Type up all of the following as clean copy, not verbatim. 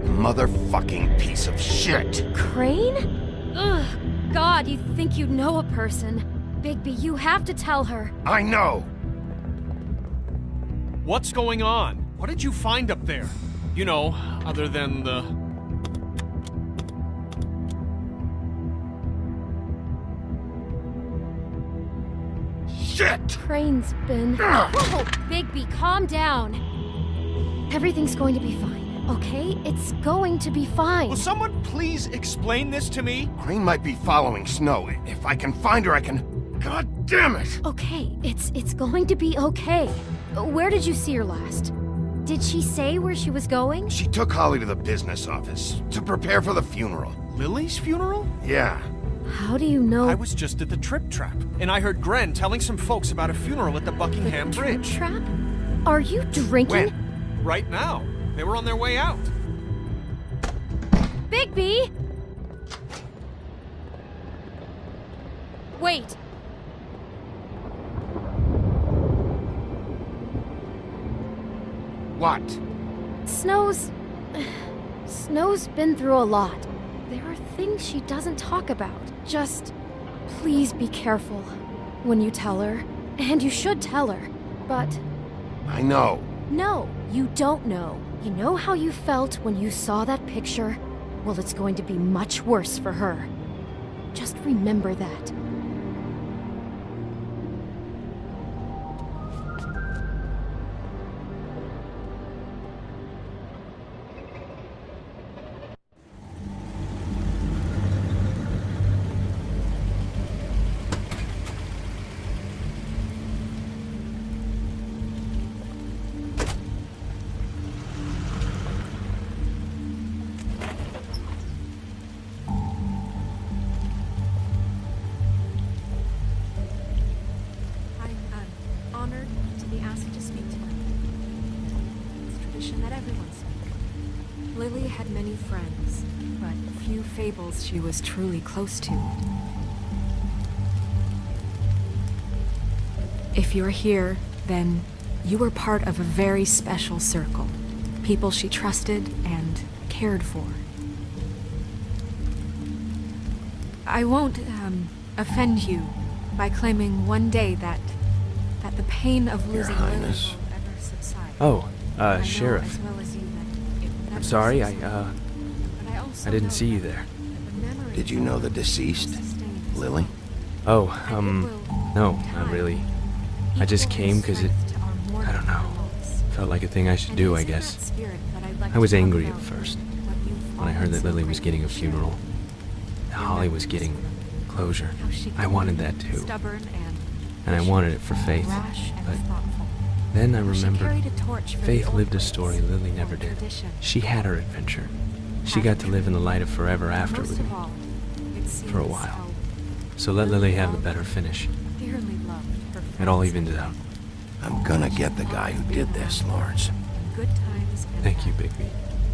That motherfucking piece of shit! Crane? Ugh, God, you think you know a person. Bigby, you have to tell her. I know! What's going on? What did you find up there? You know, other than the... Shit! Crane's been... Whoa! Bigby, calm down. Everything's going to be fine, okay? It's going to be fine. Will someone please explain this to me? Crane might be following Snow. If I can find her, I can... God damn it! Okay, it's going to be okay. Where did you see her last? Did she say where she was going? She took Holly to the business office to prepare for the funeral. Lily's funeral? Yeah. How do you know? I was just at the Trip Trap, and I heard Gren telling some folks about a funeral at the Buckingham Bridge. Trap? Are you drinking? When? Right now. They were on their way out. Bigby! Wait. What? Snow's been through a lot. There are things she doesn't talk about. Just please be careful when you tell her. And you should tell her. But I know. no, you don't know. You know how you felt when you saw that picture? Well, it's going to be much worse for her. Just remember that. Honored to be asked to speak tonight. It's tradition that everyone speak. Lily had many friends, but few Fables she was truly close to. If you're here, then you were part of a very special circle. People she trusted and cared for. I won't, offend you by claiming one day that the pain of losing Lily will Highness. ever subside. Oh, I know Sheriff. as well as you that it will I'm never sorry, cease. But also I didn't know see you that there. the memory Did you know the deceased? sustained his Lily? love. Oh, And it will, no, with not time, really. I just equal came in 'cause it- strength to our mourning I don't know. loss. Felt like a thing I should And do, it's I in that guess. spirit that I'd like I to was talk angry about at first, what you've when I heard always that so Lily was getting a gratefully shared. funeral. That Holly was getting closure. How she I could wanted be that too. Stubborn And I wanted it for Faith. rash and But thoughtful. then I How she remembered carried a torch for the Faith old lived a ways, story Lily never old did. tradition. She had her adventure. She got to live in the light of forever after Most with of me. all, it seems For a while. how So let Lily have a better finish. dearly loved her It all friends evens out. I'm gonna get the guy who did this, Lawrence. in good times and Thank you, bad. Bigby.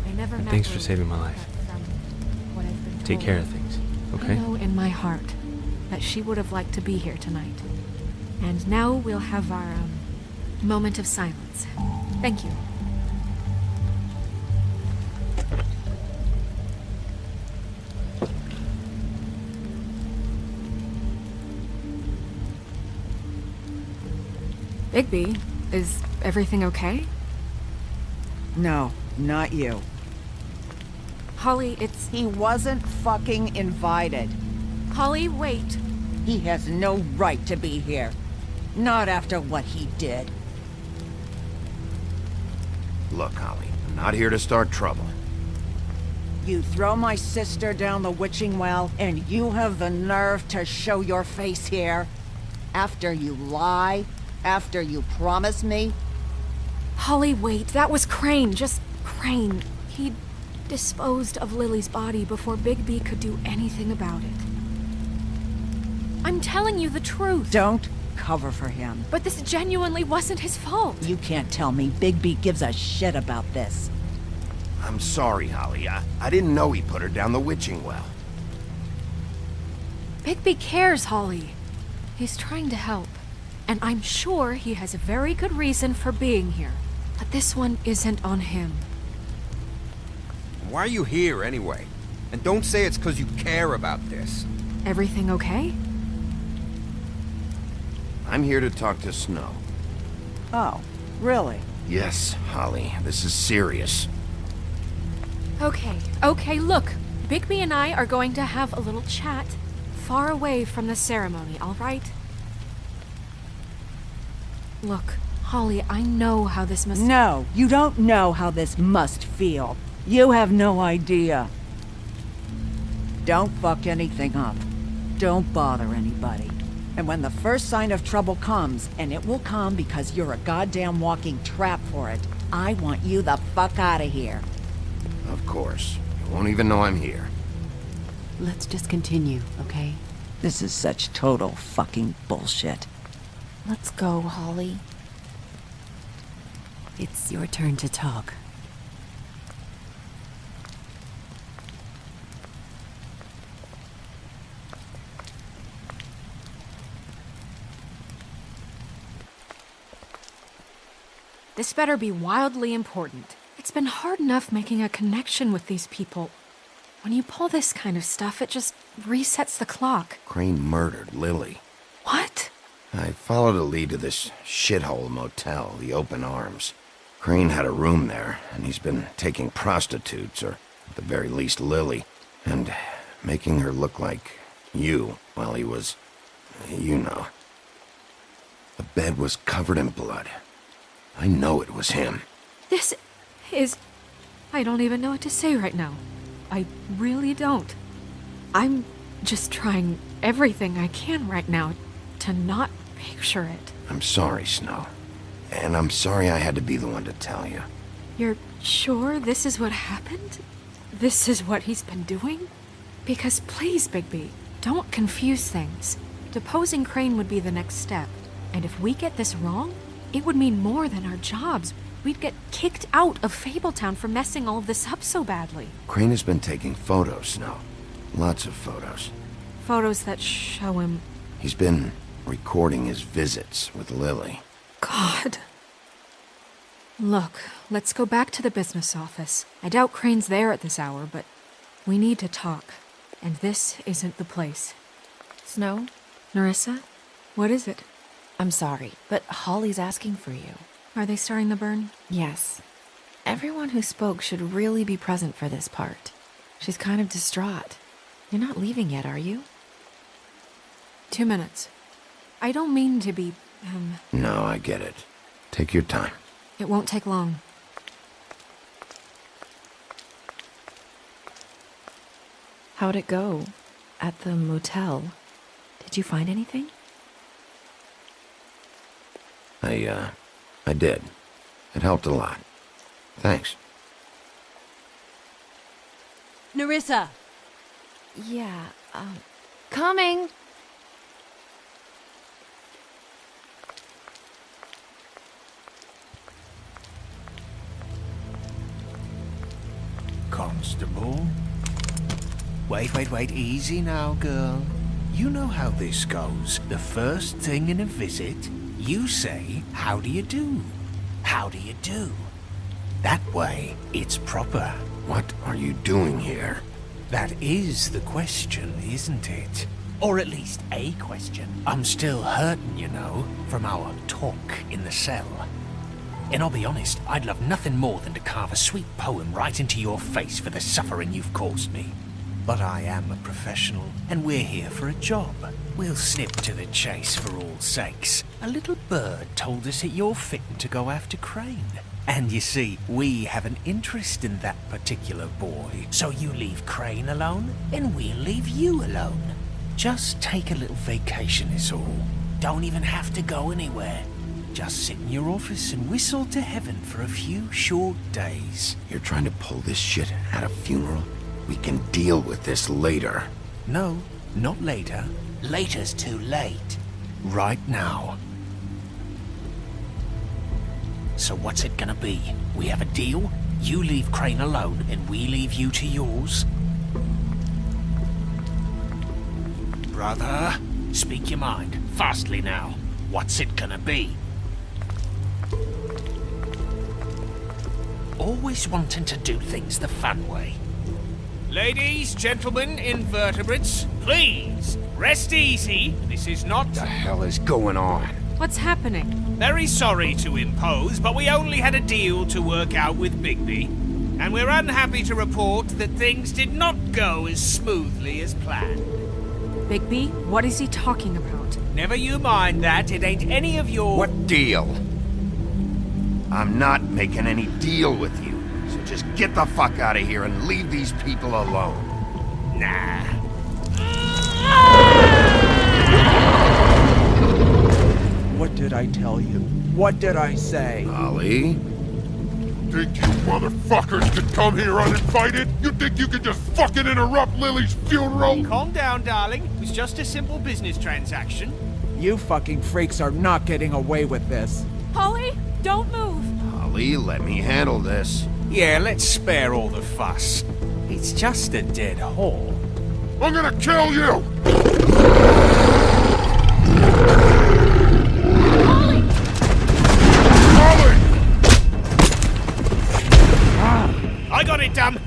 I never And met thanks for Lily, saving my life. but from what I've been Take told, care of things, I okay? know in my heart that she would have liked to be here tonight. And now we'll have our moment of silence. Thank you. Bigby, is everything okay? No, not you. Holly, it's... He wasn't fucking invited. Holly, wait. He has no right to be here. Not after what he did. Look, Holly, I'm not here to start trouble. You throw my sister down the witching well, and you have the nerve to show your face here? After you lie? After you promise me? Holly, wait. That was Crane. Just Crane. He disposed of Lily's body before Bigby could do anything about it. I'm telling you the truth. Don't cover for him. But this genuinely wasn't his fault. You can't tell me Bigby gives a shit about this. I'm sorry, Holly. I didn't know he put her down the witching well. Bigby cares, Holly. He's trying to help. And I'm sure he has a very good reason for being here. But this one isn't on him. Why are you here, anyway? And don't say it's because you care about this. Everything okay? I'm here to talk to Snow. Oh, really? Yes, Holly, this is serious. Okay, look. Bigby and I are going to have a little chat far away from the ceremony, all right? Look, Holly, I know how this must... No, you don't know how this must feel. You have no idea. Don't fuck anything up. Don't bother anybody. And when the first sign of trouble comes, and it will come because you're a goddamn walking trap for it, I want you the fuck out of here. Of course. You won't even know I'm here. Let's just continue, okay? This is such total fucking bullshit. Let's go, Holly. It's your turn to talk. This better be wildly important. It's been hard enough making a connection with these people. When you pull this kind of stuff, it just resets the clock. Crane murdered Lily. What? I followed a lead to this shithole motel, the Open Arms. Crane had a room there, and he's been taking prostitutes, or at the very least Lily, and making her look like you while he was... you know. The bed was covered in blood. I know it was him. This is... I don't even know what to say right now. I really don't. I'm just trying everything I can right now to not picture it. I'm sorry, Snow. And I'm sorry I had to be the one to tell you. You're sure this is what happened? This is what he's been doing? Because please, Bigby, don't confuse things. Deposing Crane would be the next step. And if we get this wrong, it would mean more than our jobs. We'd get kicked out of Fabletown for messing all of this up so badly. Crane has been taking photos, Snow. Lots of photos. Photos that show him... He's been recording his visits with Lily. God. Look, let's go back to the business office. I doubt Crane's there at this hour, but we need to talk. And this isn't the place. Snow? Nerissa? What is it? I'm sorry, but Holly's asking for you. Are they starting the burn? Yes. Everyone who spoke should really be present for this part. She's kind of distraught. You're not leaving yet, are you? 2 minutes. I don't mean to be, No, I get it. Take your time. It won't take long. How'd it go? At the motel? Did you find anything? I did. It helped a lot. Thanks. Nerissa! Yeah, coming! Constable? Wait, easy now, girl. You know how this goes. The first thing in a visit, you say, how do you do? How do you do? That way, it's proper. What are you doing here? That is the question, isn't it? Or at least a question. I'm still hurting, you know, from our talk in the cell. And I'll be honest, I'd love nothing more than to carve a sweet poem right into your face for the suffering you've caused me. But I am a professional, and we're here for a job. We'll snip to the chase for all sakes. A little bird told us that you're fitting to go after Crane. And you see, we have an interest in that particular boy. So you leave Crane alone, and we'll leave you alone. Just take a little vacation is all. Don't even have to go anywhere. Just sit in your office and whistle to heaven for a few short days. You're trying to pull this shit at a funeral? We can deal with this later. No, not later. Later's too late. Right now. So what's it gonna be? We have a deal? You leave Crane alone and we leave you to yours? Brother, speak your mind. Fastly now. What's it gonna be? always wanting to do things the fun way. Ladies, gentlemen, invertebrates, please, rest easy. This is not... The hell is going on? What's happening? Very sorry to impose, but we only had a deal to work out with Bigby. And we're unhappy to report that things did not go as smoothly as planned. Bigby, what is he talking about? Never you mind that, it ain't any of your... What deal? I'm not making any deal with you. So just get the fuck out of here and leave these people alone. Nah. What did I tell you? What did I say? Ollie? Think you motherfuckers could come here uninvited? You think you could just fucking interrupt Lily's funeral? Calm down, darling. It was just a simple business transaction. You fucking freaks are not getting away with this. Polly, don't move! Ollie, let me handle this. Yeah, let's spare all the fuss. It's just a dead hole. I'm gonna kill you! I got it done.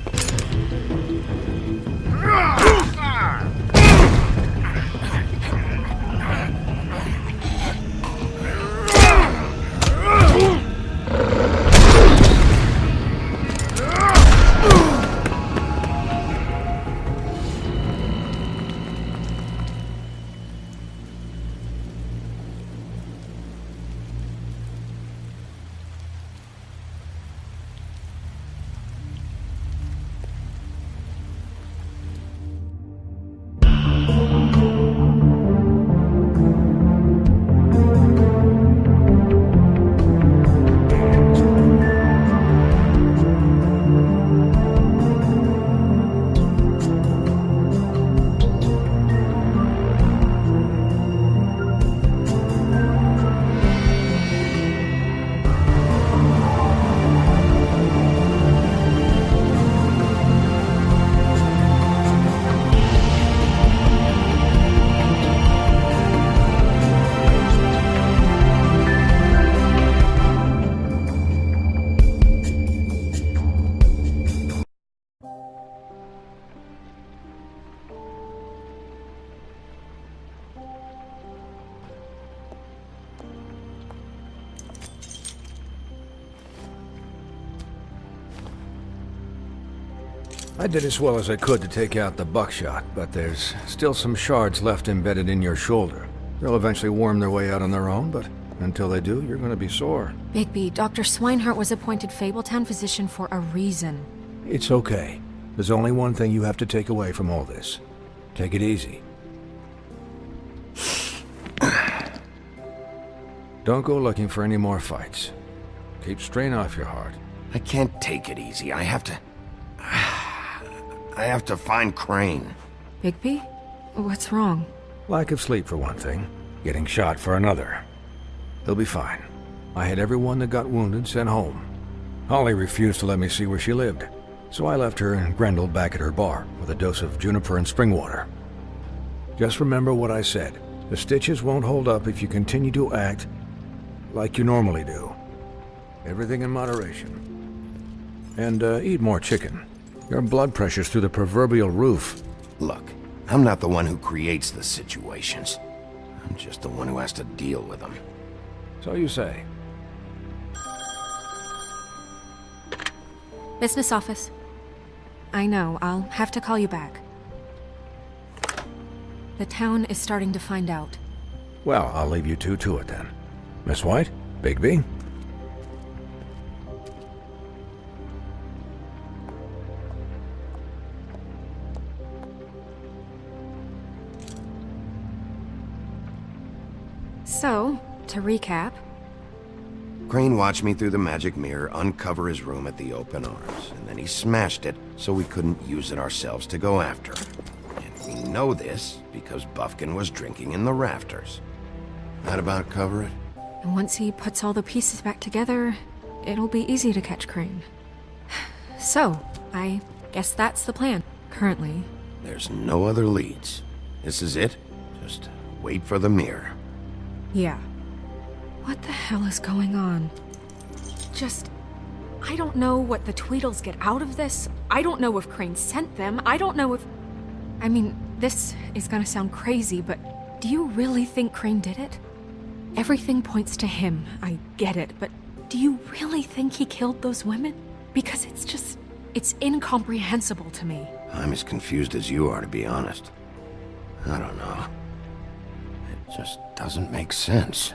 I did as well as I could to take out the buckshot, but there's still some shards left embedded in your shoulder. They'll eventually worm their way out on their own, but until they do, you're going to be sore. Bigby, Dr. Swinehart was appointed Fabletown physician for a reason. It's okay. There's only one thing you have to take away from all this. Take it easy. Don't go looking for any more fights. Keep strain off your heart. I can't take it easy. I have to find Crane. Bigby? What's wrong? Lack of sleep for one thing. Getting shot for another. He'll be fine. I had everyone that got wounded sent home. Holly refused to let me see where she lived, so I left her and Grendel back at her bar with a dose of juniper and spring water. Just remember what I said. The stitches won't hold up if you continue to act like you normally do. Everything in moderation. And eat more chicken. Your blood pressure's through the proverbial roof. Look, I'm not the one who creates the situations. I'm just the one who has to deal with them. So you say. Business office. I know, I'll have to call you back. The town is starting to find out. Well, I'll leave you two to it then. Miss White? Bigby? So, to recap... Crane watched me through the magic mirror uncover his room at the open arms, and then he smashed it so we couldn't use it ourselves to go after him. And we know this because Buffkin was drinking in the rafters. That about cover it? And once he puts all the pieces back together, it'll be easy to catch Crane. So, I guess that's the plan, currently. There's no other leads. This is it. Just wait for the mirror. Yeah. What the hell is going on? Just I don't know what the Tweedles get out of this. I don't know if Crane sent them. I don't know if... I mean, this is gonna sound crazy, but do you really think Crane did it? Everything points to him, I get it, but do you really think he killed those women? Because it's incomprehensible to me. I'm as confused as you are, to be honest. I don't know. It just doesn't make sense.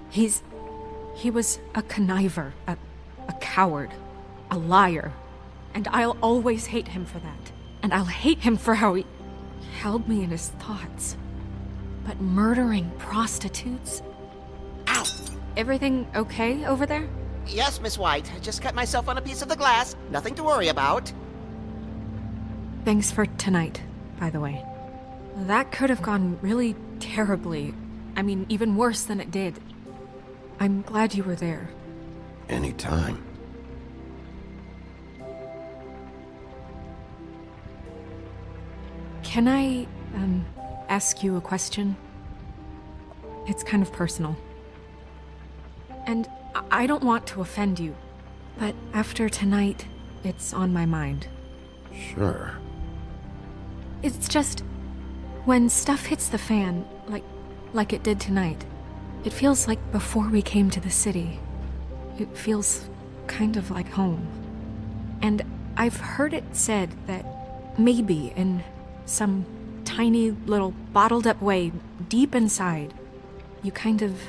He was a conniver, a coward, a liar. And I'll always hate him for that. And I'll hate him for how he held me in his thoughts. But murdering prostitutes? Ow! Everything okay over there? Yes, Miss White. I just cut myself on a piece of the glass. Nothing to worry about. Thanks for tonight, by the way. That could have gone really terribly. I mean, even worse than it did. I'm glad you were there. Anytime. Can I, ask you a question? It's kind of personal. And I don't want to offend you, but after tonight, it's on my mind. Sure. It's just, when stuff hits the fan, like it did tonight, it feels like before we came to the city. It feels kind of like home. And I've heard it said that maybe in some tiny little bottled up way deep inside, you kind of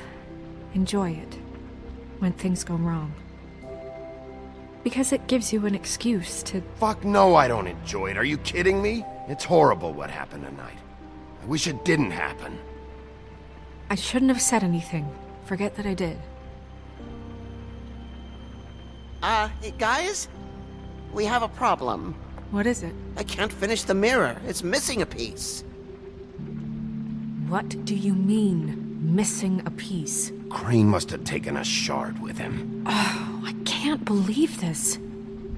enjoy it when things go wrong. Because it gives you an excuse to... Fuck no, I don't enjoy it. Are you kidding me? It's horrible what happened tonight. I wish it didn't happen. I shouldn't have said anything. Forget that I did. Guys? We have a problem. What is it? I can't finish the mirror. It's missing a piece. What do you mean, missing a piece? Crane must have taken a shard with him. Oh, I can't believe this.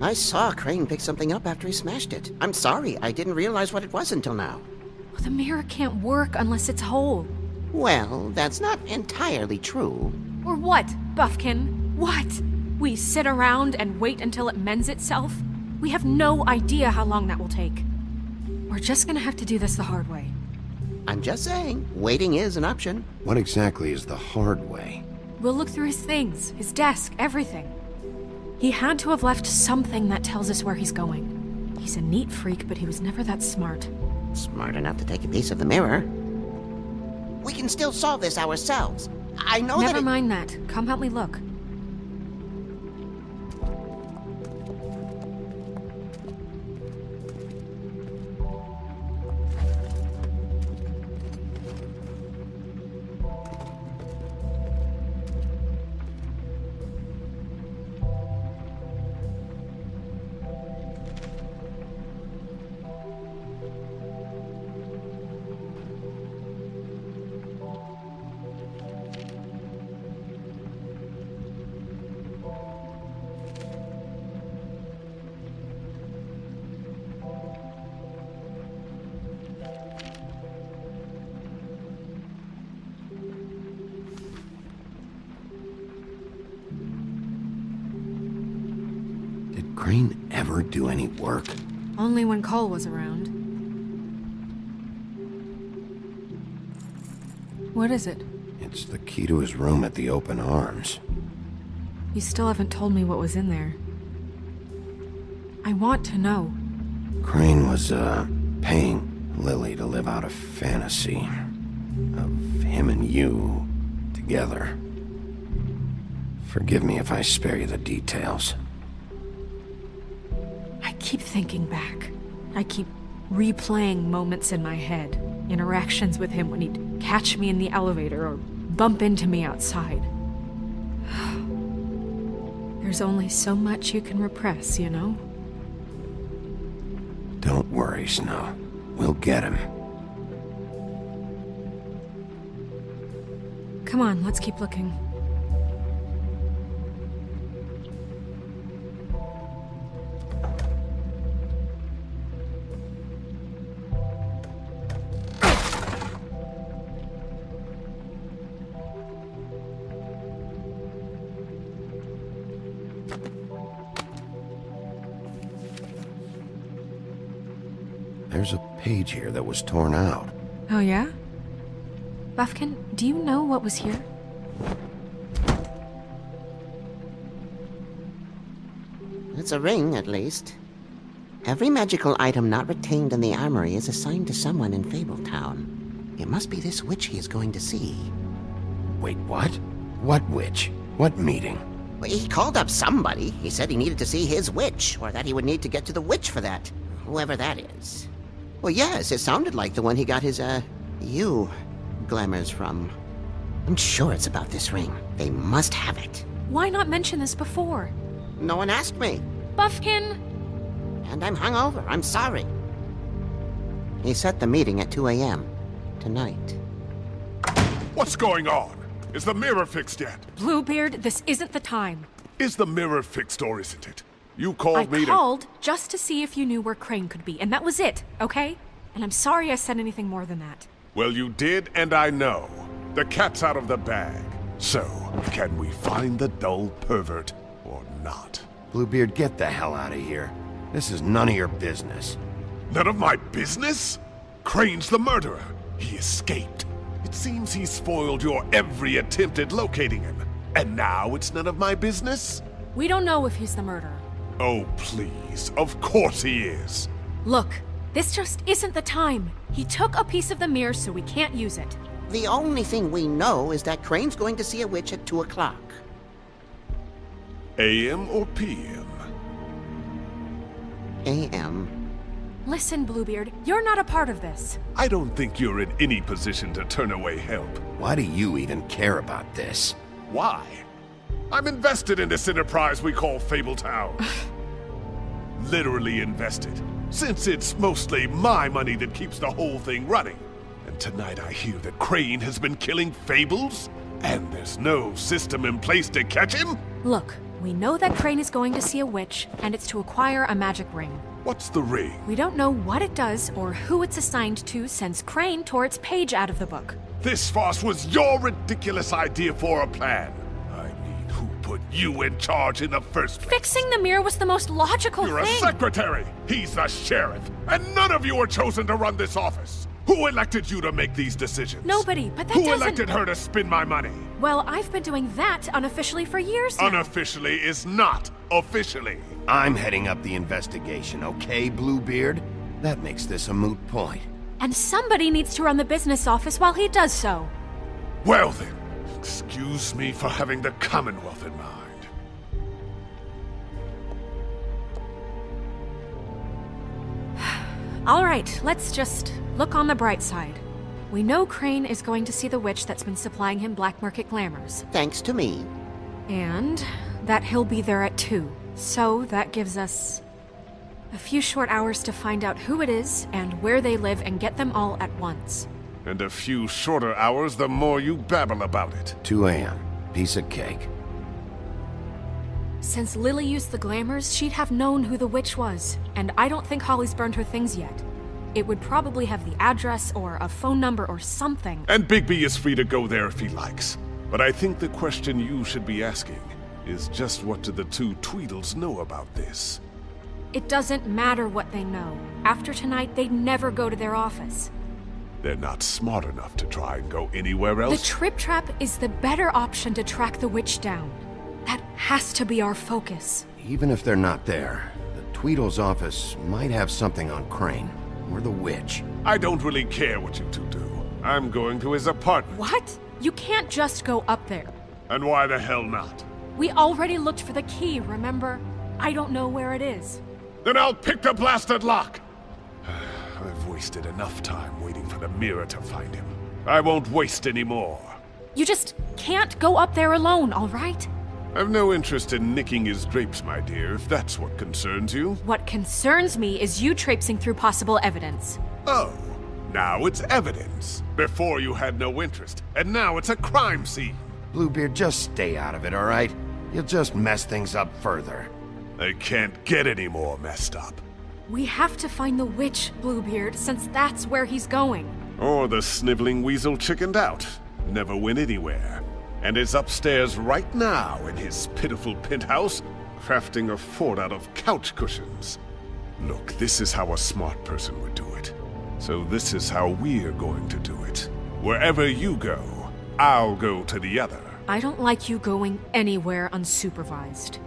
I saw Crane pick something up after he smashed it. I'm sorry, I didn't realize what it was until now. Well, the mirror can't work unless it's whole. Well, that's not entirely true. Or what, Buffkin? What? We sit around and wait until it mends itself? We have no idea how long that will take. We're just gonna have to do this the hard way. I'm just saying, waiting is an option. What exactly is the hard way? We'll look through his things, his desk, everything. He had to have left something that tells us where he's going. He's a neat freak, but he was never that smart. Smart enough to take a piece of the mirror. We can still solve this ourselves. I know Never mind that. Come help me look. Did Crane ever do any work? Only when Cole was around. What is it? It's the key to his room at the Open Arms. You still haven't told me what was in there. I want to know. Crane was, paying Lily to live out a fantasy of him and you together. Forgive me if I spare you the details. I keep thinking back. I keep replaying moments in my head. Interactions with him when he'd catch me in the elevator or bump into me outside. There's only so much you can repress, you know? Don't worry, Snow. We'll get him. Come on, let's keep looking. There's a page here that was torn out. Oh, yeah? Buffkin, do you know what was here? It's a ring, at least. Every magical item not retained in the armory is assigned to someone in Fabletown. It must be this witch he is going to see. Wait, what? What witch? What meeting? Well, he called up somebody. He said he needed to see his witch, or that he would need to get to the witch for that. Whoever that is. Well, yes, it sounded like the one he got his, glamours from. I'm sure it's about this ring. They must have it. Why not mention this before? No one asked me. Buffkin! And I'm hungover. I'm sorry. He set the meeting at 2 a.m. tonight. What's going on? Is the mirror fixed yet? Bluebeard, this isn't the time. Is the mirror fixed or isn't it? You called me I called just to see if you knew where Crane could be, and that was it, okay? And I'm sorry I said anything more than that. Well, you did, and I know. The cat's out of the bag. So, can we find the dull pervert or not? Bluebeard, get the hell out of here. This is none of your business. None of my business? Crane's the murderer. He escaped. It seems he spoiled your every attempt at locating him. And now it's none of my business? We don't know if he's the murderer. Oh, please. Of course he is. Look, this just isn't the time. He took a piece of the mirror, so we can't use it. The only thing we know is that Crane's going to see a witch at 2 o'clock. AM or PM? AM. Listen, Bluebeard, you're not a part of this. I don't think you're in any position to turn away help. Why do you even care about this? Why? I'm invested in this enterprise we call Fabletown. Literally invested, since it's mostly my money that keeps the whole thing running. And tonight I hear that Crane has been killing Fables, and there's no system in place to catch him? Look, we know that Crane is going to see a witch, and it's to acquire a magic ring. What's the ring? We don't know what it does or who it's assigned to since Crane tore its page out of the book. This farce was your ridiculous idea for a plan. I mean, who put you in charge in the first place? Fixing the mirror was the most logical You're thing. a secretary! He's the sheriff! And none of you are chosen to run this office! Who elected you to make these decisions? Nobody, but that Who doesn't... elected her to spend my money? Well, I've been doing that unofficially for years now. Unofficially is not officially. I'm heading up the investigation, okay, Bluebeard? That makes this a moot point. And somebody needs to run the business office while he does so. Well then, excuse me for having the Commonwealth in mind. All right, let's just look on the bright side. We know Crane is going to see the witch that's been supplying him black market glamours. Thanks to me. And that he'll be there at 2. So that gives us a few short hours to find out who it is and where they live and get them all at once. And a few shorter hours the more you babble about it. 2 a.m. Piece of cake. Since Lily used the glamours, she'd have known who the witch was, and I don't think Holly's burned her things yet. It would probably have the address or a phone number or something. And Bigby is free to go there if he likes. But I think the question you should be asking is just what do the two Tweedles know about this? It doesn't matter what they know. After tonight, they'd never go to their office. They're not smart enough to try and go anywhere else? The Trip Trap is the better option to track the witch down. That has to be our focus. Even if they're not there, the Tweedle's office might have something on Crane, or the witch. I don't really care what you two do. I'm going to his apartment. What? You can't just go up there. And why the hell not? We already looked for the key, remember? I don't know where it is. Then I'll pick the blasted lock! I've wasted enough time waiting for the mirror to find him. I won't waste any more. You just can't go up there alone, all right? I've no interest in nicking his drapes, my dear, if that's what concerns you. What concerns me is you traipsing through possible evidence. Oh, now it's evidence. Before you had no interest, and now it's a crime scene. Bluebeard, just stay out of it, all right? You'll just mess things up further. They can't get any more messed up. We have to find the witch, Bluebeard, since that's where he's going. Or the sniveling weasel chickened out. Never went anywhere. And is upstairs right now in his pitiful penthouse, crafting a fort out of couch cushions. Look, this is how a smart person would do it. So this is how we're going to do it. Wherever you go, I'll go to the other. I don't like you going anywhere unsupervised.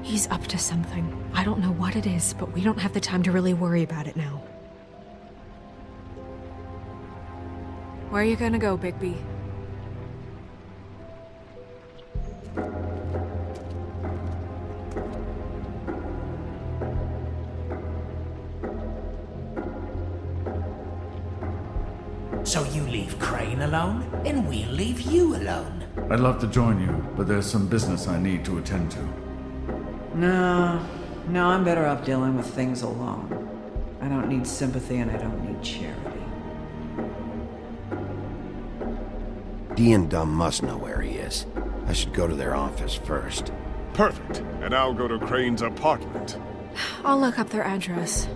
He's up to something. I don't know what it is, but we don't have the time to really worry about it now. Where are you gonna go, Bigby? So you leave Crane alone, and we'll leave you alone. I'd love to join you, but there's some business I need to attend to. No, I'm better off dealing with things alone. I don't need sympathy and I don't need charity. Dee and Dumb must know where he is. I should go to their office first. Perfect. And I'll go to Crane's apartment. I'll look up their address.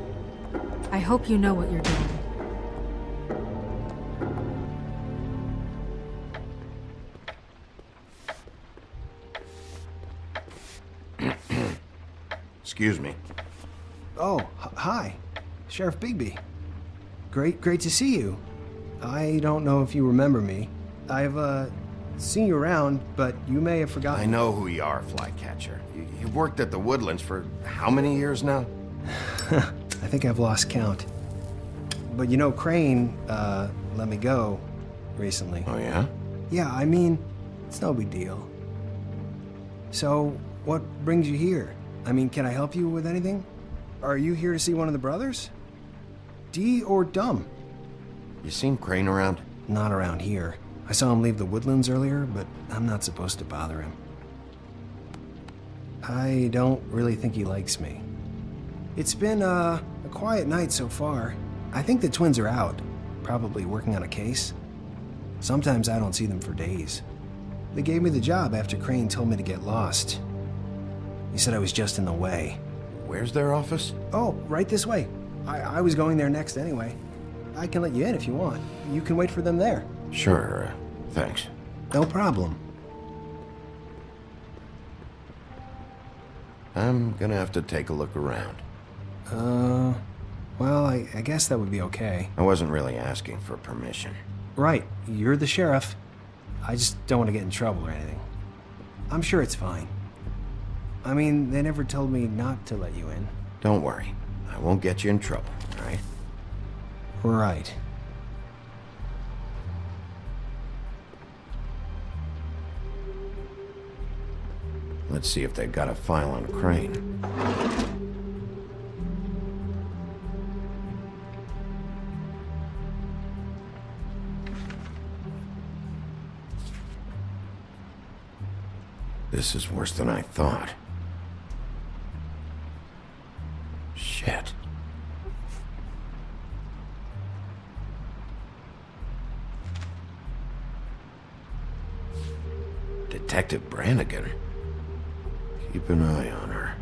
I hope you know what you're doing. Excuse me. Oh, hi. Sheriff Bigby. Great to see you. I don't know if you remember me. I've, seen you around, but you may have forgotten. I know who you are, Flycatcher. You've worked at the Woodlands for how many years now? I think I've lost count. But you know, Crane, let me go recently. Oh, yeah? Yeah, I mean, it's no big deal. So, what brings you here? I mean, can I help you with anything? Are you here to see one of the brothers? Dee or Dumb? You seen Crane around? Not around here. I saw him leave the Woodlands earlier, but I'm not supposed to bother him. I don't really think he likes me. It's been, a quiet night so far. I think the twins are out, probably working on a case. Sometimes I don't see them for days. They gave me the job after Crane told me to get lost. He said I was just in the way. Where's their office? Oh, right this way. I was going there next anyway. I can let you in if you want. You can wait for them there. Sure, thanks. No problem. I'm gonna have to take a look around. Well, I guess that would be okay. I wasn't really asking for permission. Right, you're the sheriff. I just don't want to get in trouble or anything. I'm sure it's fine. I mean, they never told me not to let you in. Don't worry. I won't get you in trouble, all right? Right. Let's see if they've got a file on Crane. This is worse than I thought. Shit. Detective Brannigan. Keep an eye on her.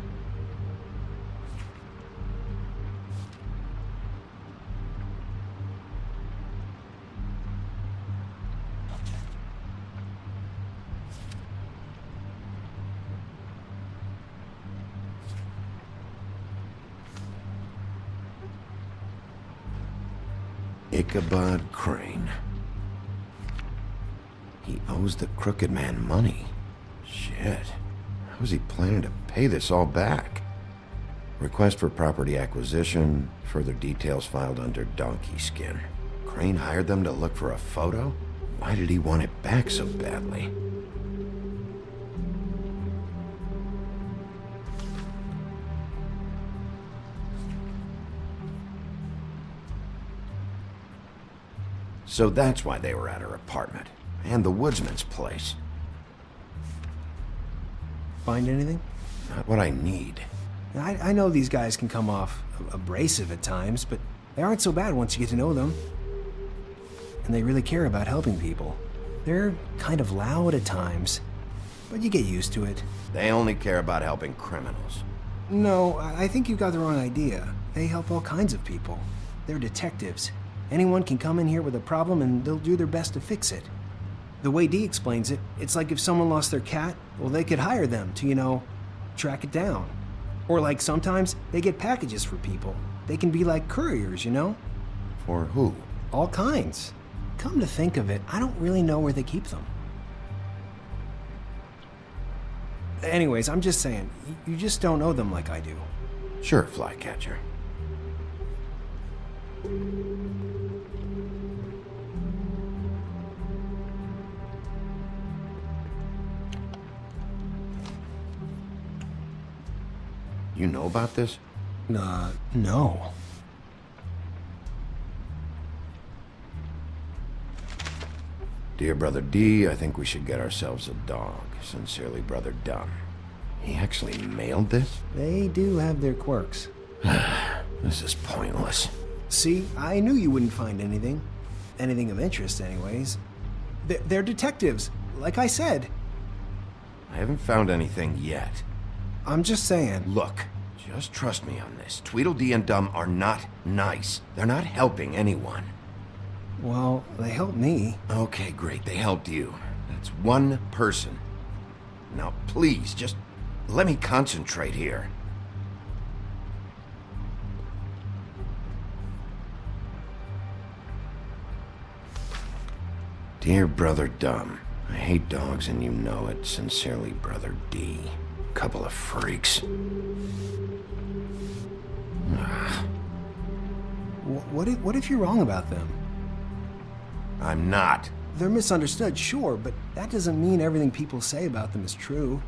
Ichabod Crane. He owes the crooked man money. Shit. How is he planning to pay this all back? Request for property acquisition. Further details filed under donkey skin. Crane hired them to look for a photo? Why did he want it back so badly? So that's why they were at her apartment. And the woodsman's place. Find anything? Not what I need. I know these guys can come off abrasive at times, but they aren't so bad once you get to know them. And they really care about helping people. They're kind of loud at times, but you get used to it. They only care about helping criminals. No, I think you got the wrong idea. They help all kinds of people. They're detectives. Anyone can come in here with a problem and they'll do their best to fix it. The way Dee explains it, it's like if someone lost their cat, well, they could hire them to, track it down. Or like sometimes they get packages for people. They can be like couriers, you know? For who? All kinds. Come to think of it, I don't really know where they keep them. Anyways, I'm just saying, you just don't know them like I do. Sure, Flycatcher. You know about this? No. Dear Brother D, I think we should get ourselves a dog. Sincerely, Brother Dumb. He actually mailed this? They do have their quirks. This is pointless. See, I knew you wouldn't find anything. Anything of interest, anyways. They're detectives, like I said. I haven't found anything yet. I'm just saying. Look, just trust me on this. Tweedledee and Dumb are not nice. They're not helping anyone. Well, they helped me. Okay, great. They helped you. That's one person. Now, please, just let me concentrate here. Dear Brother Dumb, I hate dogs and you know it. Sincerely, Brother D. Couple of freaks. What if you're wrong about them? I'm not. They're misunderstood, sure, but that doesn't mean everything people say about them is true.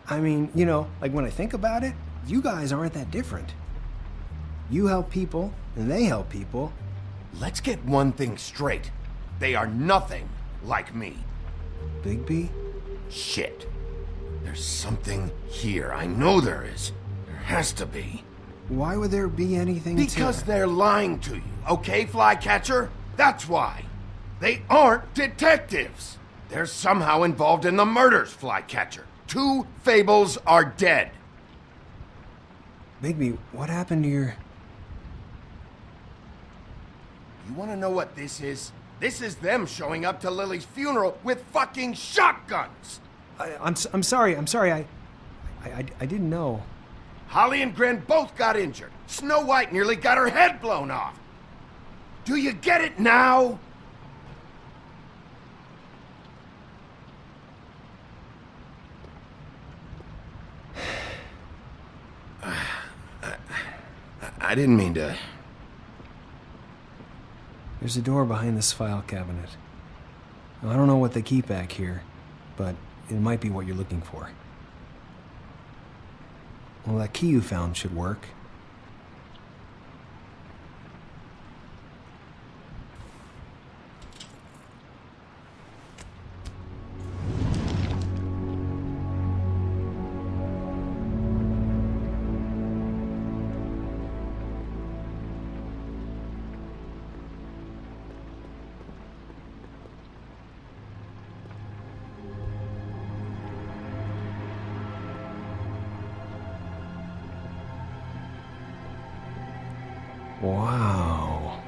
I mean, you know, like when I think about it, you guys aren't that different. You help people, and they help people. Let's get one thing straight. They are nothing like me. Bigby? Shit. There's something here. I know there is. There has to be. Why would there be anything Because they're lying to you, okay, Flycatcher? That's why. They aren't detectives. They're somehow involved in the murders, Flycatcher. 2 Fables are dead. Bigby, what happened to your... You want to know what this is? This is them showing up to Lily's funeral with fucking shotguns! I'm sorry, I didn't know. Holly and Gren both got injured. Snow White nearly got her head blown off. Do you get it now? I didn't mean to... There's a door behind this file cabinet. I don't know what they keep back here, but it might be what you're looking for. Well, that key you found should work. Wow.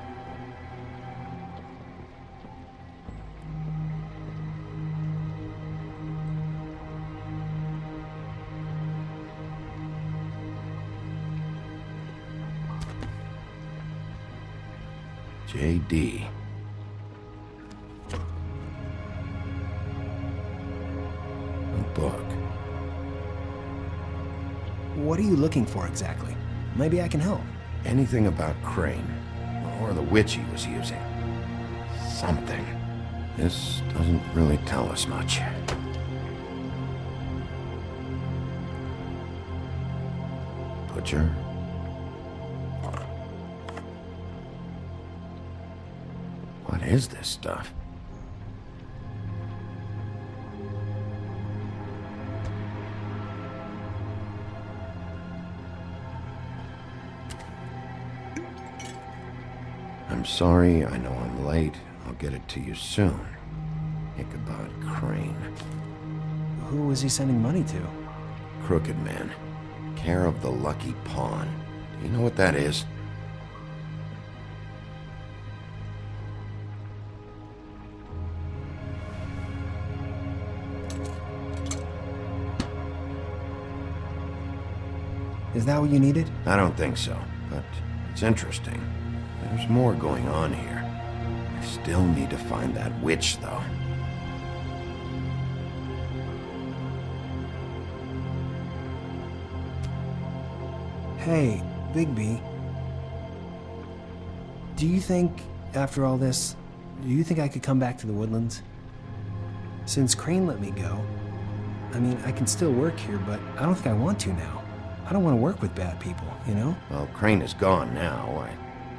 J.D. A book. What are you looking for exactly? Maybe I can help. Anything about Crane, or the witch he was using. Something. This doesn't really tell us much. Butcher? What is this stuff? I'm sorry, I know I'm late. I'll get it to you soon. Ichabod Crane. Who was he sending money to? Crooked Man. Care of the Lucky Pawn. Do you know what that is? Is that what you needed? I don't think so, but it's interesting. There's more going on here. I still need to find that witch, though. Hey, Bigby. Do you think, after all this, do you think I could come back to the Woodlands? Since Crane let me go, I mean, I can still work here, but I don't think I want to now. I don't want to work with bad people, you know? Well, Crane is gone now.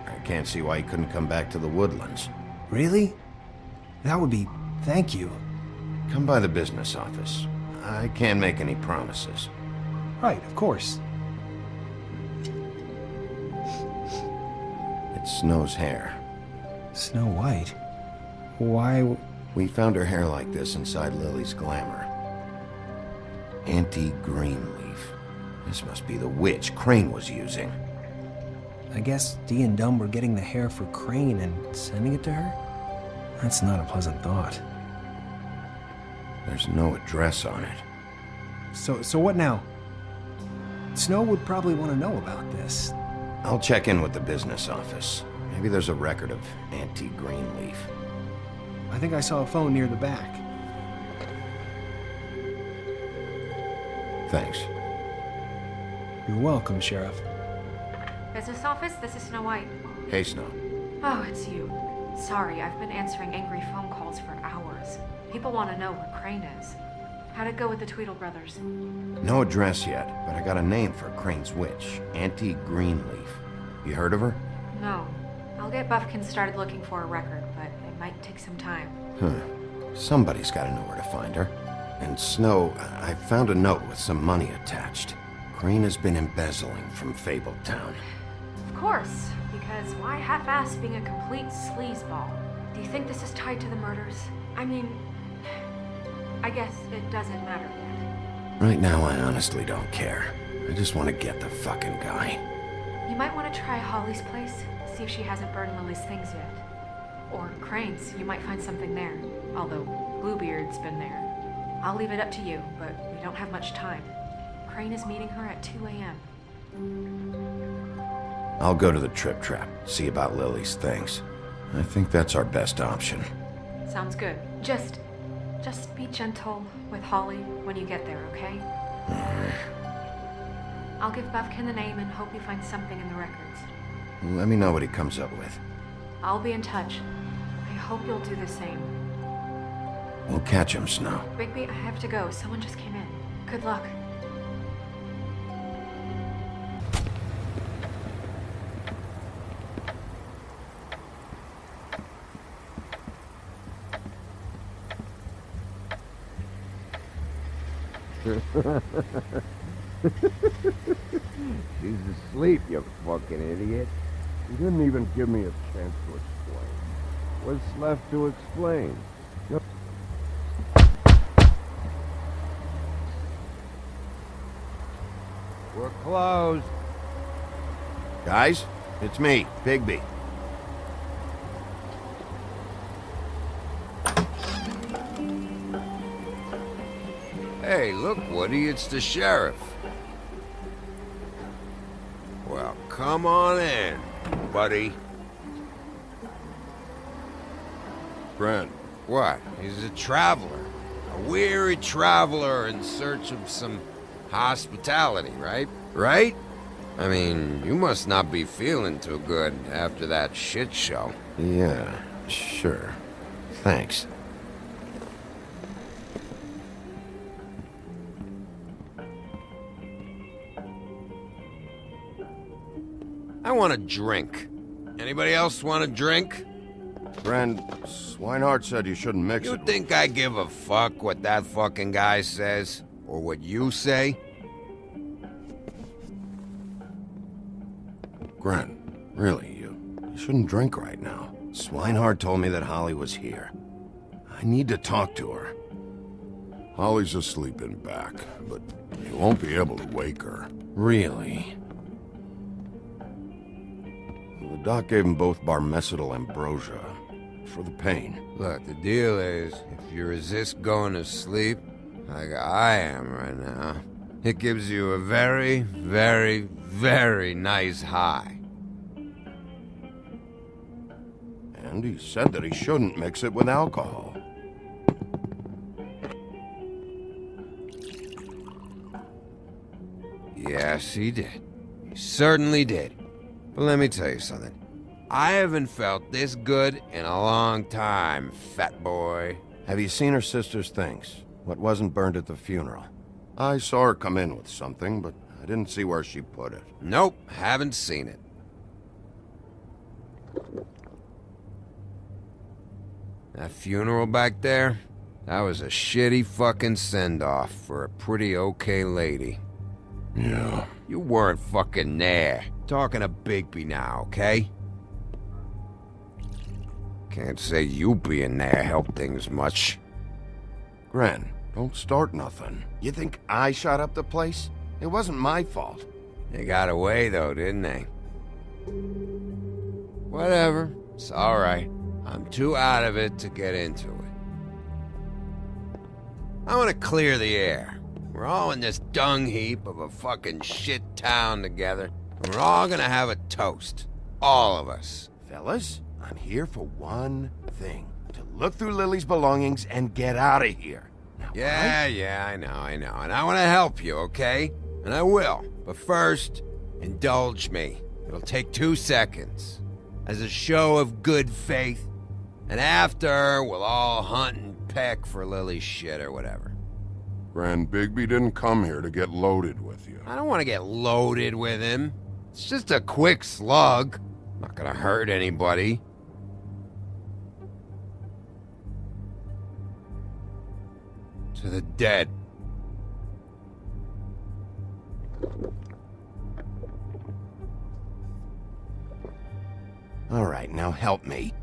I can't see why he couldn't come back to the Woodlands. Really? That would be... thank you. Come by the business office. I can't make any promises. Right, of course. It's Snow's hair. Snow White? Why... We found her hair like this inside Lily's glamour. Anti-Greenleaf. This must be the witch Crane was using. I guess Dee and Dumb were getting the hair for Crane and sending it to her? That's not a pleasant thought. There's no address on it. So what now? Snow would probably want to know about this. I'll check in with the business office. Maybe there's a record of Anti-Greenleaf. I think I saw a phone near the back. Thanks. You're welcome, Sheriff. Business office, this is Snow White. Hey, Snow. Oh, it's you. Sorry, I've been answering angry phone calls for hours. People want to know where Crane is. How'd it go with the Tweedle brothers? No address yet, but I got a name for Crane's witch. Anti-Greenleaf. You heard of her? No. I'll get Buffkin started looking for a record, but it might take some time. Somebody's got to know where to find her. And Snow, I found a note with some money attached. Crane has been embezzling from Fabletown. Of course, because why half-ass being a complete sleazeball? Do you think this is tied to the murders? I mean, I guess it doesn't matter yet. Right now, I honestly don't care. I just want to get the fucking guy. You might want to try Holly's place, see if she hasn't burned Lily's things yet. Or Crane's, you might find something there. Although, Bluebeard's been there. I'll leave it up to you, but we don't have much time. Crane is meeting her at 2 a.m. I'll go to the Trip Trap, see about Lily's things. I think that's our best option. Sounds good. Just be gentle with Holly when you get there, okay? I'll give Buffkin the name and hope you find something in the records. Let me know what he comes up with. I'll be in touch. I hope you'll do the same. We'll catch him, Snow. Bigby, I have to go. Someone just came in. Good luck. She's asleep, you fucking idiot. You didn't even give me a chance to explain. What's left to explain? We're closed. Guys, it's me, Bigby. Hey, look, Woody, it's the sheriff. Well, come on in, buddy. Brent. What? He's a traveler. A weary traveler in search of some hospitality, right? Right? I mean, you must not be feeling too good after that shit show. Yeah, sure. Thanks. I want a drink. Anybody else want a drink? Friend, Swinehart said you shouldn't mix it. You think I give a fuck what that fucking guy says? Or what you say? Gren, really, you shouldn't drink right now. Swinehart told me that Holly was here. I need to talk to her. Holly's asleep in back, but you won't be able to wake her. Really? The doc gave them both Barmecidal ambrosia for the pain. Look, the deal is, if you resist going to sleep, like I am right now, It gives you a very, very, very nice high. And he said that he shouldn't mix it with alcohol. Yes, he did. He certainly did. But let me tell you something. I haven't felt this good in a long time, fat boy. Have you seen her sister's things? What wasn't burned at the funeral? I saw her come in with something, but I didn't see where she put it. Nope, haven't seen it. That funeral back there? That was a shitty fucking send-off for a pretty okay lady. Yeah. You weren't fucking there. Talking to Bigby now, okay? Can't say you being there helped things much. Gren, don't start nothing. You think I shot up the place? It wasn't my fault. They got away though, didn't they? Whatever. It's alright. I'm too out of it to get into it. I want to clear the air. We're all in this dung heap of a fucking shit town together, and we're all gonna have a toast. All of us. Fellas, I'm here for one thing. To look through Lily's belongings and get out of here. Now, Yeah, I know. And I want to help you, okay? And I will. But first, indulge me. It'll take 2 seconds. As a show of good faith. And after, we'll all hunt and peck for Lily's shit or whatever. Grand Bigby didn't come here to get loaded with you. I don't want to get loaded with him. It's just a quick slug. Not gonna hurt anybody. To the dead. All right, now help me.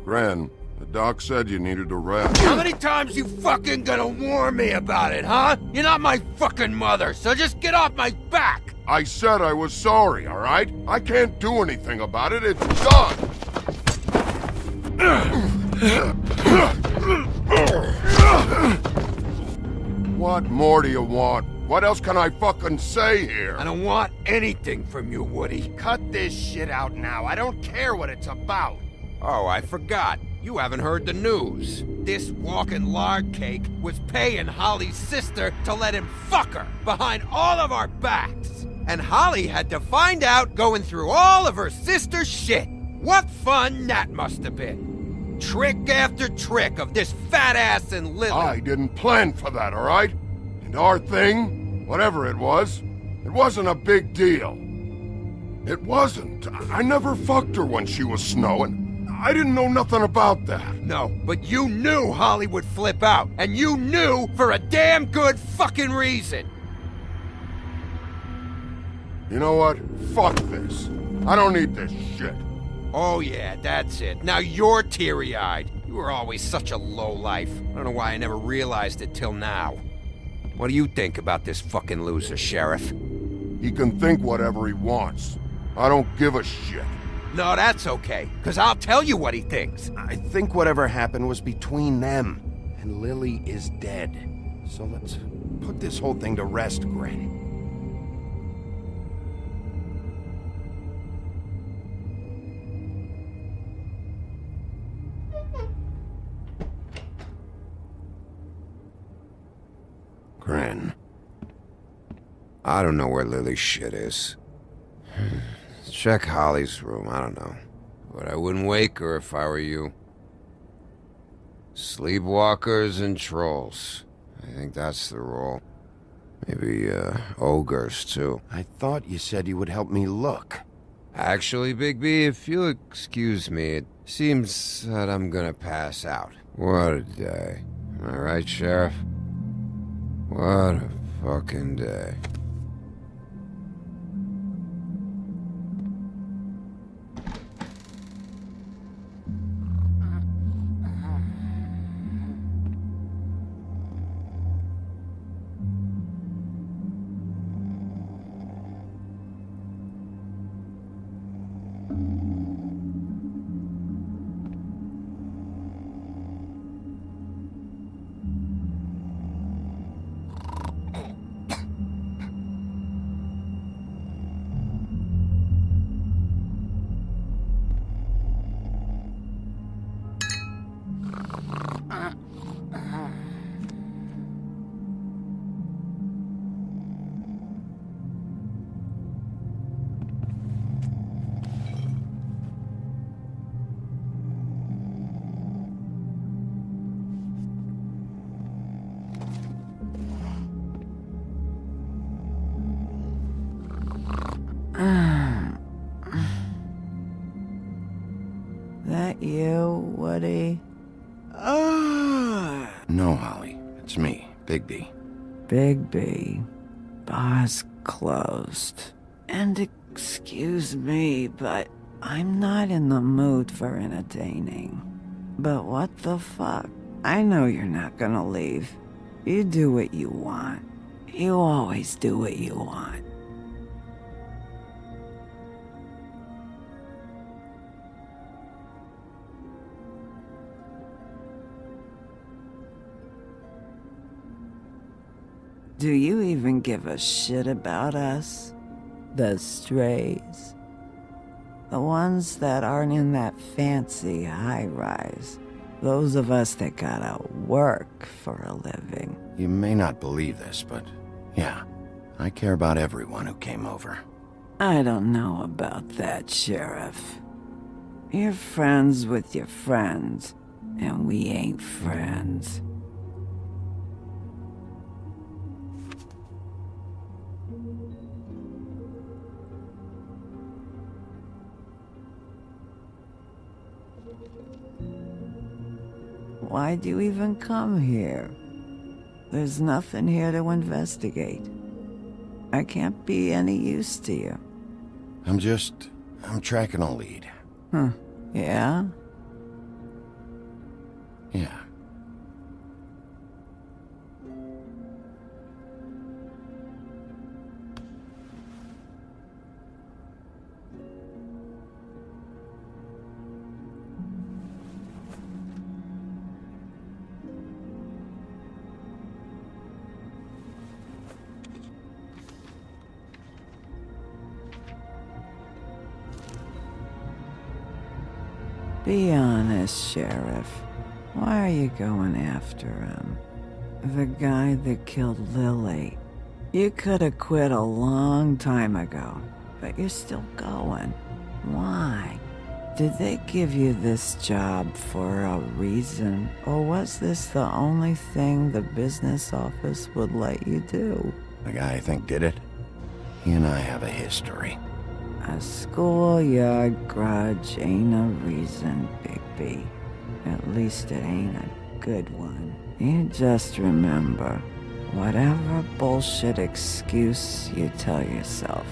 Gran, the doc said you needed a rest. How many times you fucking gonna warn me about it, huh? You're not my fucking mother, so just get off my back! I said I was sorry, all right? I can't do anything about it. It's done! What more do you want? What else can I fucking say here? I don't want anything from you, Woody. Cut this shit out now. I don't care what it's about. Oh, I forgot. You haven't heard the news. This walking lard cake was paying Holly's sister to let him fuck her behind all of our backs. And Holly had to find out going through all of her sister's shit. What fun that must have been. Trick after trick of this fat ass and Lily. I didn't plan for that, all right? And our thing, whatever it wasn't a big deal. It wasn't. I never fucked her when she was snowing. I didn't know nothing about that. No, but you knew Holly would flip out. And you knew for a damn good fucking reason. You know what? Fuck this. I don't need this shit. Oh yeah, that's it. Now you're teary-eyed. You were always such a lowlife. I don't know why I never realized it till now. What do you think about this fucking loser, Sheriff? He can think whatever he wants. I don't give a shit. No, that's okay, because I'll tell you what he thinks. I think whatever happened was between them, and Lily is dead. So let's put this whole thing to rest, Gren. Gren. I don't know where Lily's shit is. Check Holly's room, I don't know. But I wouldn't wake her if I were you. Sleepwalkers and trolls. I think that's the rule. Maybe, ogres, too. I thought you said you would help me look. Actually, Bigby, if you'll excuse me, it seems that I'm gonna pass out. What a day. Am I right, Sheriff? What a fucking day. that you, Woody? No, Holly. It's me, Bigby. Bigby. Bar's closed. And excuse me, but I'm not in the mood for entertaining. But what the fuck? I know you're not gonna leave. You do what you want. You always do what you want. Do you even give a shit about us? The strays? The ones that aren't in that fancy high-rise. Those of us that gotta work for a living. You may not believe this, but yeah, I care about everyone who came over. I don't know about that, Sheriff. You're friends with your friends, and we ain't friends. Why'd you even come here? There's nothing here to investigate. I can't be any use to you. I'm tracking a lead. Yeah? Yeah. Be honest, Sheriff. Why are you going after him? The guy that killed Lily. You could have quit a long time ago, but you're still going. Why? Did they give you this job for a reason, or was this the only thing the business office would let you do? The guy I think did it, he and I have a history. A schoolyard grudge ain't a reason, Bigby. At least it ain't a good one. You just remember, whatever bullshit excuse you tell yourself,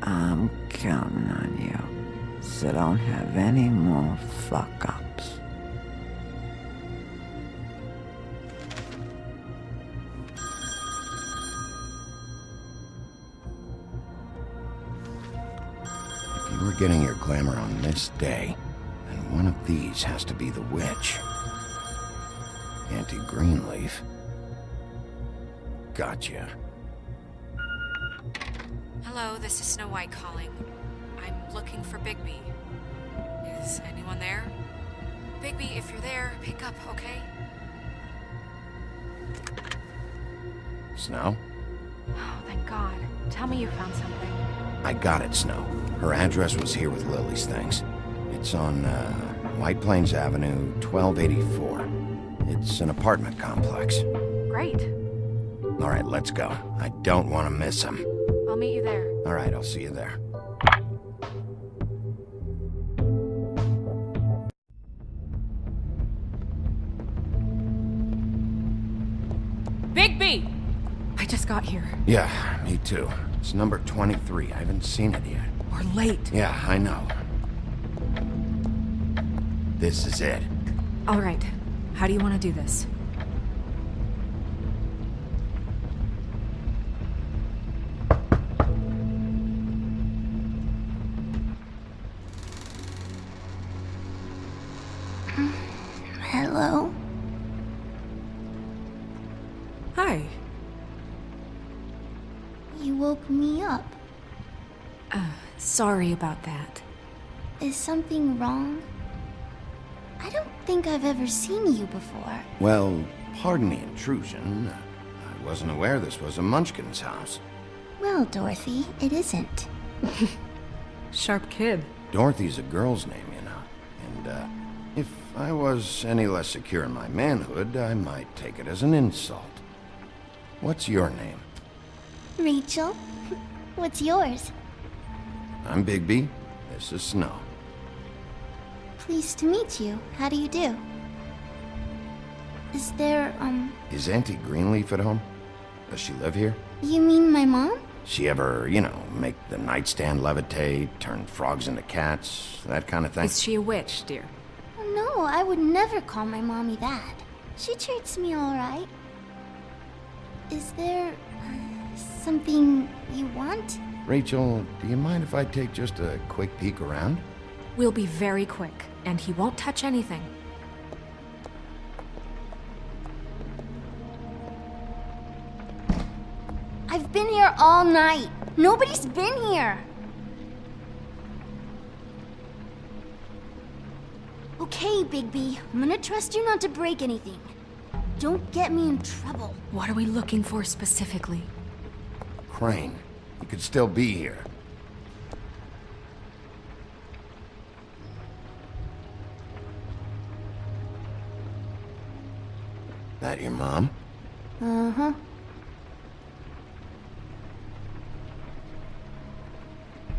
I'm counting on you. So don't have any more fuck-ups. You were getting your glamour on this day, and one of these has to be the witch. Auntie Greenleaf. Gotcha. Hello, this is Snow White calling. I'm looking for Bigby. Is anyone there? Bigby, if you're there, pick up, okay? Snow? Oh, thank God. Tell me you found something. I got it, Snow. Her address was here with Lily's things. It's on, White Plains Avenue, 1284. It's an apartment complex. Great. All right, let's go. I don't want to miss him. I'll meet you there. All right, I'll see you there. Bigby! I just got here. Yeah, me too. It's number 23. I haven't seen it yet. We're late. Yeah, I know. This is it. All right. How do you want to do this? Hello? Hi. You woke me up. Sorry about that. Is something wrong? I don't think I've ever seen you before. Well, pardon the intrusion. I wasn't aware this was a Munchkin's house. Well, Dorothy, it isn't. Sharp kid. Dorothy's a girl's name, you know. And, if I was any less secure in my manhood, I might take it as an insult. What's your name? Rachel? What's yours? I'm Bigby. This is Snow. Pleased to meet you. How do you do? Is there, Is Auntie Greenleaf at home? Does she live here? You mean my mom? She ever, make the nightstand levitate, turn frogs into cats, that kind of thing? Is she a witch, dear? Oh, no, I would never call my mommy that. She treats me all right. Is there something you want? Rachel, do you mind if I take just a quick peek around? We'll be very quick, and he won't touch anything. I've been here all night. Nobody's been here. Okay, Bigby. I'm gonna trust you not to break anything. Don't get me in trouble. What are we looking for specifically? Crane, he could still be here. That your mom? Uh-huh.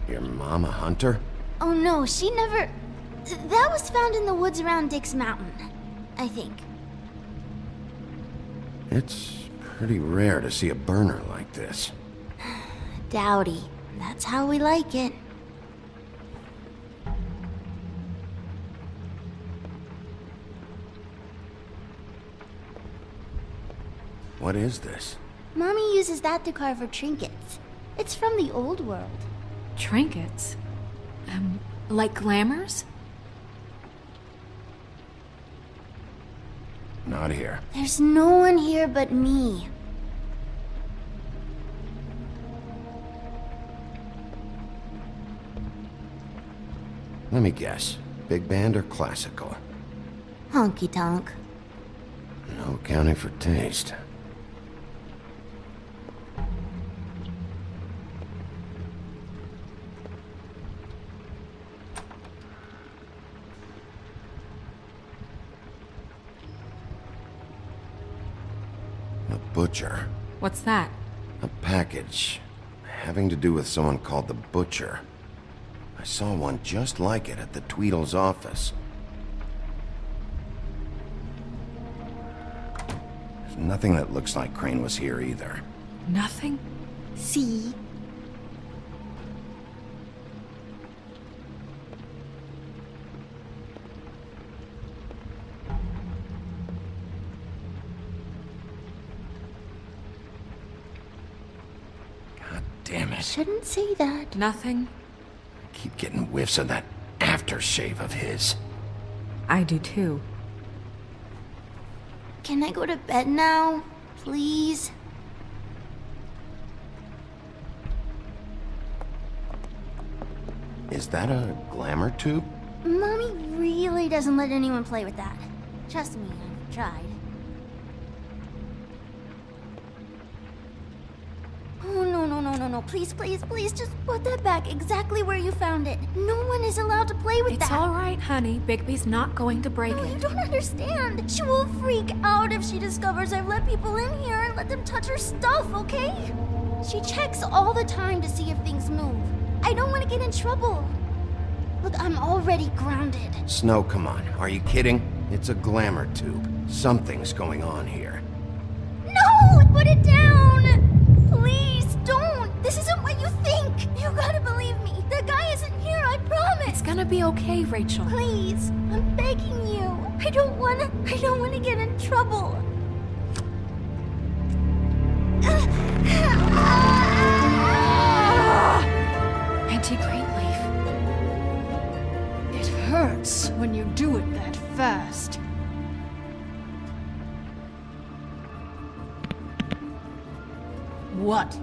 Your mom a hunter? Oh no, she never... That was found in the woods around Dick's Mountain, I think. It's pretty rare to see a burner like this. Dowdy. That's how we like it. What is this? Mommy uses that to carve her trinkets. It's from the old world. Trinkets? Like glamours? Not here. There's no one here but me. Let me guess. Big band or classical? Honky tonk. No accounting for taste. A butcher. What's that? A package. Having to do with someone called the Butcher. I saw one just like it at the Tweedle's office. There's nothing that looks like Crane was here either. Nothing? See? God damn it. Shouldn't say that. Nothing? Keep getting whiffs of that aftershave of his. I do too. Can I go to bed now? Please? Is that a glamour tube? Mommy really doesn't let anyone play with that. Trust me, I've tried. Oh, no. Please, just put that back exactly where you found it. No one is allowed to play with that. It's all right, honey. Bigby's not going to break No, it. you don't understand. She will freak out if she discovers I've let people in here and let them touch her stuff, okay? She checks all the time to see if things move. I don't want to get in trouble. Look, I'm already grounded. Snow, come on. Are you kidding? It's a glamour tube. Something's going on here. No! Put it down! Please, don't! This isn't what you think! You gotta believe me. The guy isn't here, I promise! It's gonna be okay, Rachel. Please, I'm begging you. I don't wanna get in trouble. Auntie Greenleaf. It hurts when you do it that fast. What?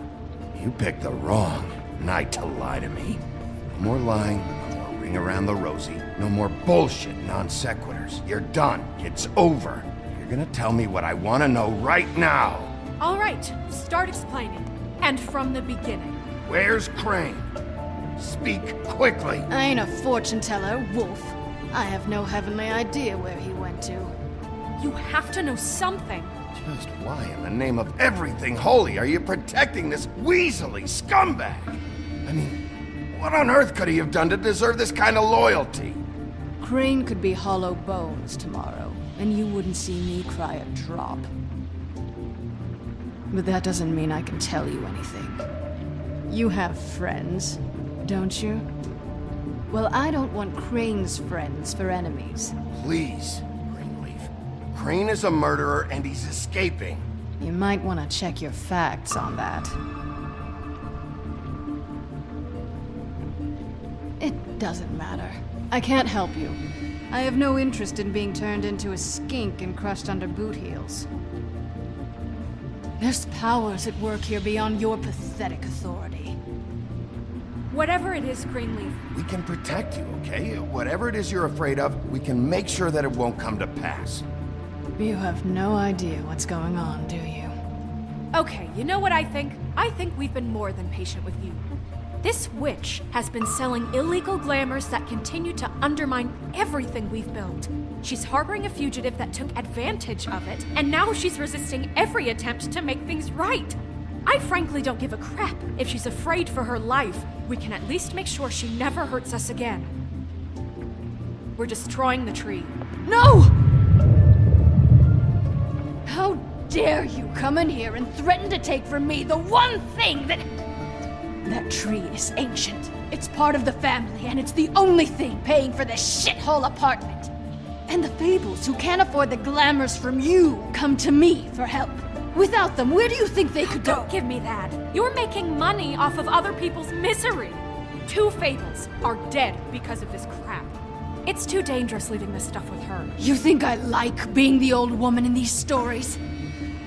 You picked the wrong night to lie to me. No more lying, no more ring around the rosy, no more bullshit non sequiturs. You're done. It's over. You're gonna tell me what I want to know right now. All right, start explaining. And from the beginning. Where's Crane? Speak quickly. I ain't a fortune teller, Wolf. I have no heavenly idea where he went to. You have to know something. Just why in the name of everything holy are you protecting this weaselly scumbag? I mean, what on earth could he have done to deserve this kind of loyalty? Crane could be hollow bones tomorrow, and you wouldn't see me cry a drop. But that doesn't mean I can tell you anything. You have friends, don't you? Well, I don't want Crane's friends for enemies. Please, Greenleaf. Crane is a murderer and he's escaping. You might want to check your facts on that. It doesn't matter. I can't help you. I have no interest in being turned into a skink and crushed under boot heels. There's powers at work here beyond your pathetic authority. Whatever it is, Greenleaf, We can protect you, okay? Whatever it is you're afraid of, we can make sure that it won't come to pass. You have no idea what's going on, do you? okay, you know what I think? I think we've been more than patient with you. This witch has been selling illegal glamours that continue to undermine everything we've built. She's harboring a fugitive that took advantage of it, and now she's resisting every attempt to make things right. I frankly don't give a crap if she's afraid for her life. We can at least make sure she never hurts us again. We're destroying the tree. No! How dare you come in here and threaten to take from me the one thing that... That tree is ancient. It's part of the family, and it's the only thing paying for this shithole apartment. And the Fables, who can't afford the glamours from you, come to me for help. Without them, where do you think they could go? Don't give me that. You're making money off of other people's misery. 2 Fables are dead because of this crap. It's too dangerous leaving this stuff with her. You think I like being the old woman in these stories?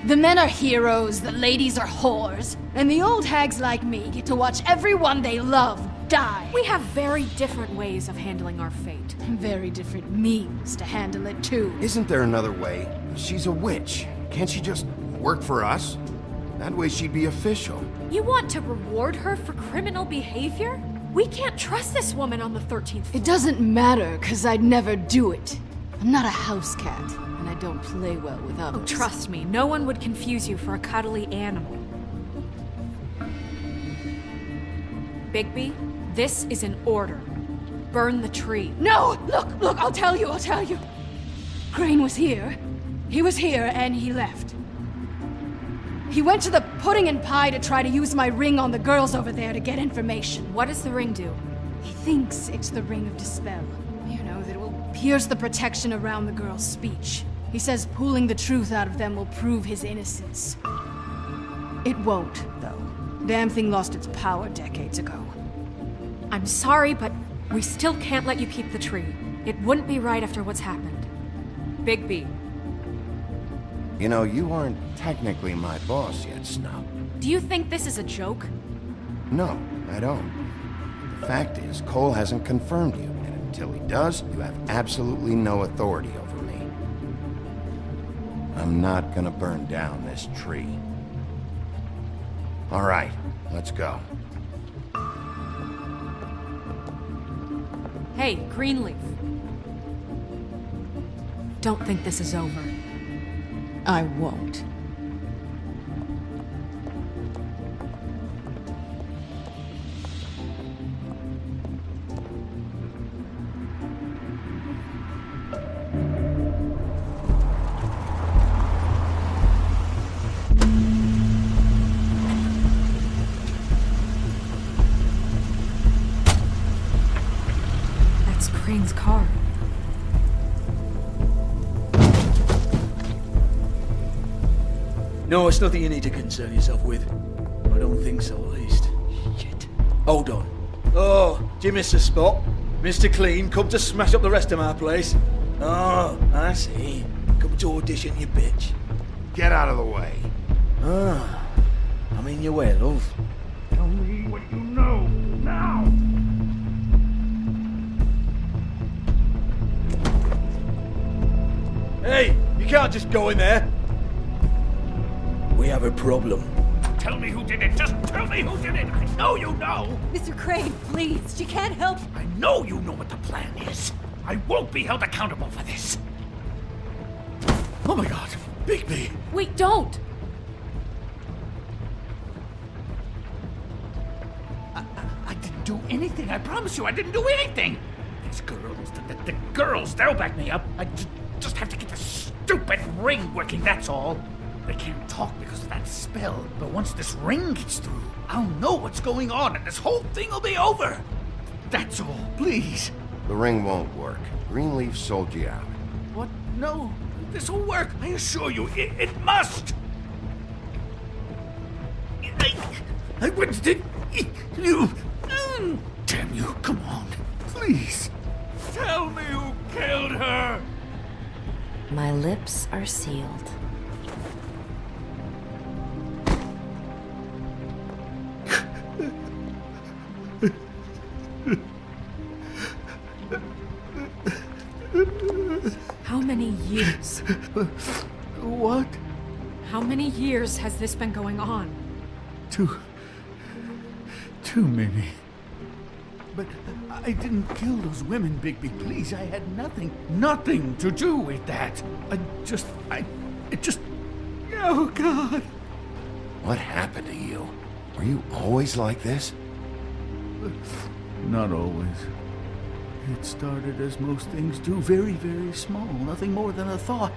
The men are heroes, the ladies are whores, and the old hags like me get to watch everyone they love die. We have very different ways of handling our fate. Very different means to handle it, too. Isn't there another way? She's a witch. Can't she just work for us? That way she'd be official. You want to reward her for criminal behavior? We can't trust this woman on the 13th floor. It doesn't matter, because I'd never do it. I'm not a house cat, and I don't play well with others. Oh, trust me, no one would confuse you for a cuddly animal. Bigby, this is an order. Burn the tree. No! Look, I'll tell you. Crane was here. He was here, and he left. He went to the pudding and pie to try to use my ring on the girls over there to get information. What does the ring do? He thinks it's the ring of dispel. You know, that it will pierce the protection around the girls' speech. He says pulling the truth out of them will prove his innocence. It won't, though. Damn thing lost its power decades ago. I'm sorry, but we still can't let you keep the tree. It wouldn't be right after what's happened. Bigby. You know, you aren't technically my boss yet, Snub. Do you think this is a joke? No, I don't. The fact is, Cole hasn't confirmed you, and until he does, you have absolutely no authority over me. I'm not gonna burn down this tree. All right, let's go. Hey, Greenleaf. Don't think this is over. I won't. That's Crane's car. No, it's nothing you need to concern yourself with. I don't think so, at least. Shit. Hold on. Oh, do you miss a spot? Mr. Clean, come to smash up the rest of my place. Oh, I see. Come to audition, you bitch. Get out of the way. Ah, I'm in your way, love. Tell me what you know, now! Hey, you can't just go in there. We have a problem. Tell me who did it. Just tell me who did it. I know you know. Mr. Crane, please. She can't help. I know you know what the plan is. I won't be held accountable for this. Oh my god, Bigby. Wait, don't! I didn't do anything. I promise you, I didn't do anything. these girls, the girls, they'll back me up. I just have to get the stupid ring working, that's all. They can't talk because of that spell, but once this ring gets through, I'll know what's going on and this whole thing will be over. That's all, please. The ring won't work. Greenleaf sold you out. What? No, this'll work. I assure you, it must. I wouldn't. You. Damn you! Come on, please. Tell me who killed her. My lips are sealed. How many years? What? How many years has this been going on? Too many. But I didn't kill those women, Bigby. Please, I had nothing to do with that. It just... Oh, God. What happened to you? Were you always like this? Not always. It started as most things do, very, very small, nothing more than a thought.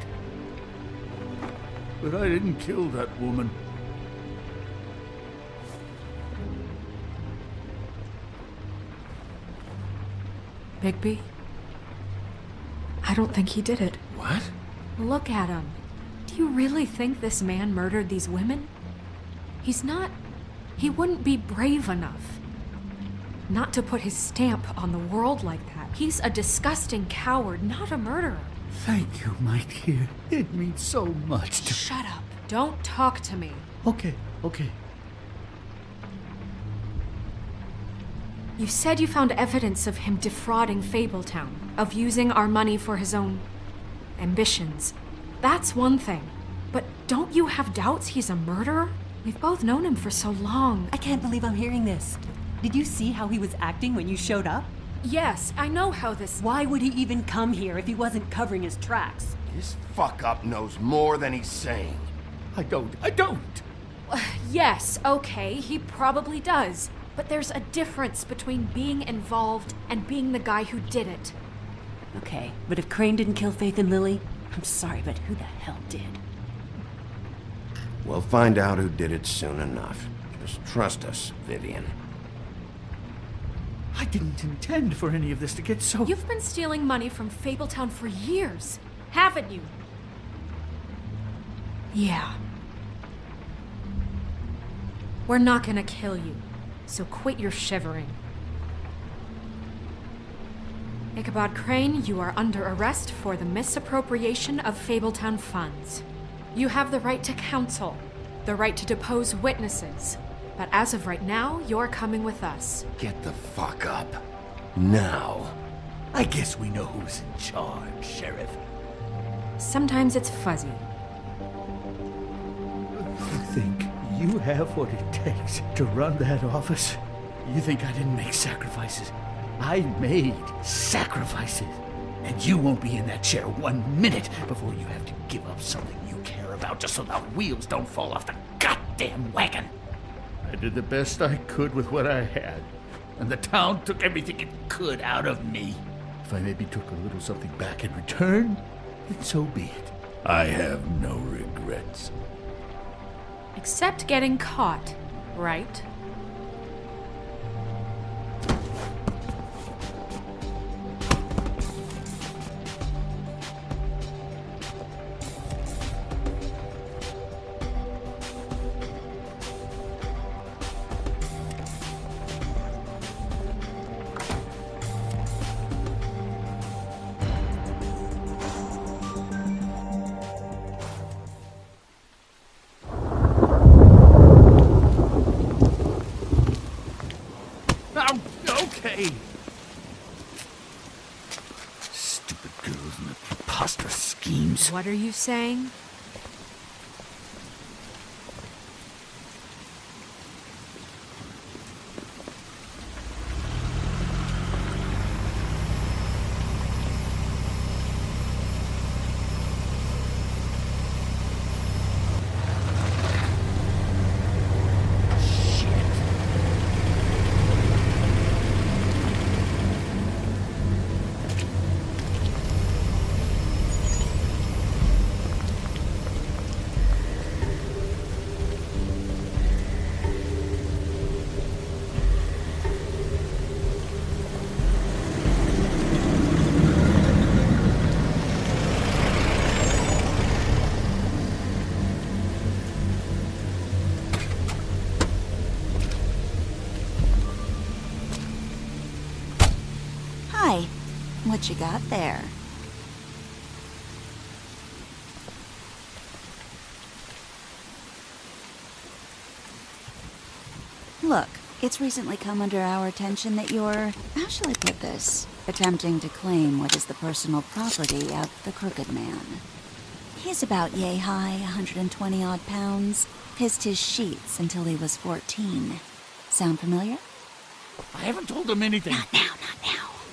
But I didn't kill that woman. Bigby? I don't think he did it. What? Look at him. Do you really think this man murdered these women? He's not... He wouldn't be brave enough. Not to put his stamp on the world like that. He's a disgusting coward, not a murderer. Thank you, my dear. It means so much to... Shut up. Don't talk to me. Okay. You said you found evidence of him defrauding Fabletown, of using our money for his own ambitions. That's one thing. But don't you have doubts he's a murderer? We've both known him for so long. I can't believe I'm hearing this. Did you see how he was acting when you showed up? Yes, I know how this... Why would he even come here if he wasn't covering his tracks? This fuck-up knows more than he's saying. I don't. Yes, okay, he probably does. But there's a difference between being involved and being the guy who did it. Okay, but if Crane didn't kill Faith and Lily, I'm sorry, but who the hell did? We'll find out who did it soon enough. Just trust us, Vivian. I didn't intend for any of this to get so... You've been stealing money from Fabletown for years, haven't you? Yeah. We're not gonna kill you, so quit your shivering. Ichabod Crane, you are under arrest for the misappropriation of Fabletown funds. You have the right to counsel, the right to depose witnesses, but as of right now, you're coming with us. Get the fuck up. Now. I guess we know who's in charge, Sheriff. Sometimes it's fuzzy. You think you have what it takes to run that office? You think I didn't make sacrifices? I made sacrifices. And you won't be in that chair 1 minute before you have to give up something you care about just so the wheels don't fall off the goddamn wagon. I did the best I could with what I had, and the town took everything it could out of me. If I maybe took a little something back in return, then so be it. I have no regrets. Except getting caught, right? Okay. Stupid girls and their preposterous schemes. What are you saying? Hi. What you got there? Look, it's recently come under our attention that you're, how shall I put this, attempting to claim what is the personal property of the Crooked Man. He's about yay high, 120 odd pounds, pissed his sheets until he was 14. Sound familiar? I haven't told him anything. Not now.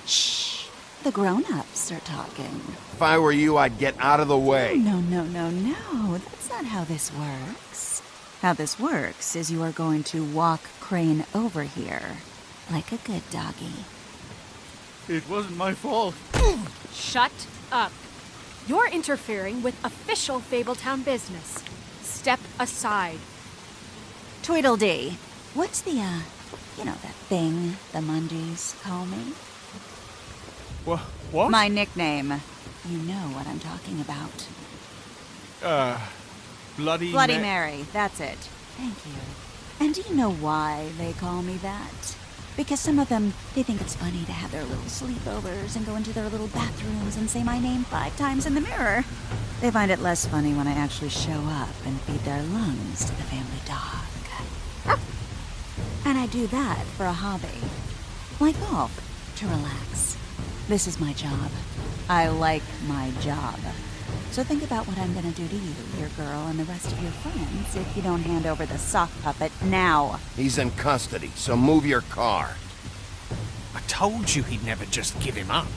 Shh. The grown-ups are talking. If I were you, I'd get out of the way. No. That's not how this works. How this works is you are going to walk Crane over here, like a good doggy. It wasn't my fault. Shut up. You're interfering with official Fabletown business. Step aside. Tweedledee. What's the, that thing the Mundies call me? What? My nickname. You know what I'm talking about. Bloody Mary, that's it. Thank you. And do you know why they call me that? Because some of them, they think it's funny to have their little sleepovers and go into their little bathrooms and say my name 5 times in the mirror. They find it less funny when I actually show up and feed their lungs to the family dog. And I do that for a hobby. Like golf, to relax. This is my job. I like my job. So think about what I'm gonna do to you, your girl, and the rest of your friends if you don't hand over the sock puppet now. He's in custody, so move your car. I told you he'd never just give him up.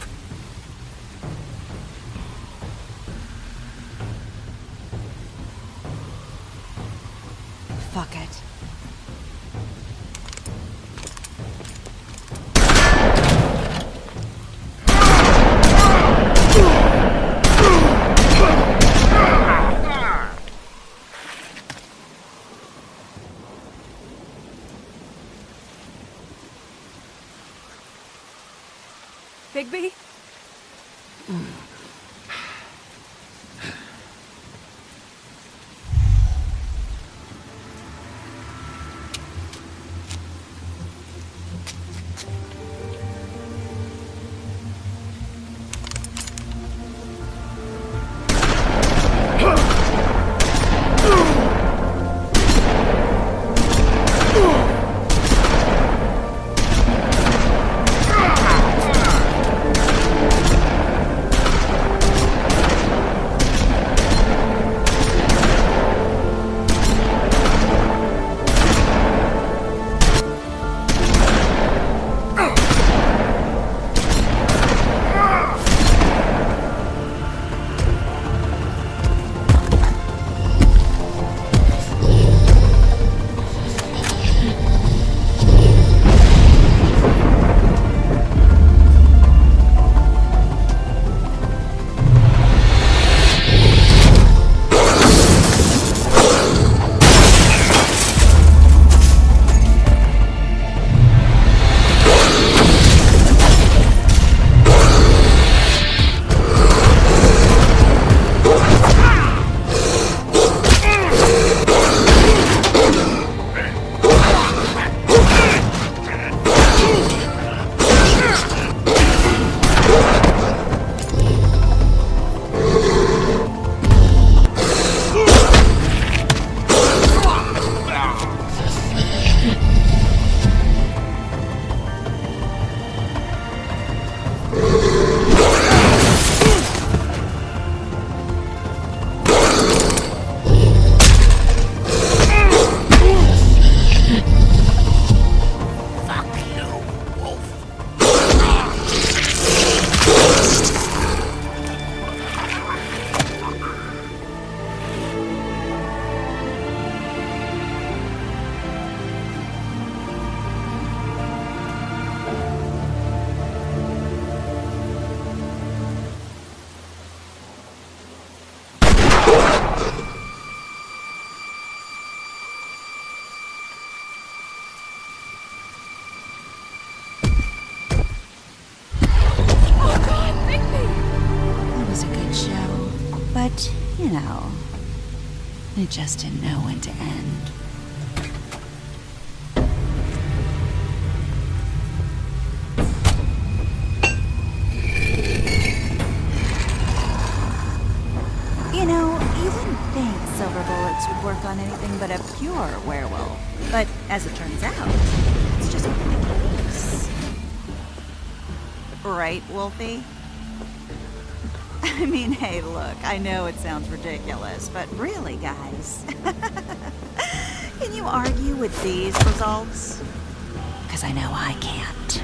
Fuck it. Bigby? But, it just didn't know when to end. but a pure werewolf. But as it turns out, it's just one of the case. Right, Wolfie? I mean, hey, look, I know it sounds ridiculous, but really, guys, can you argue with these results? Because I know I can't.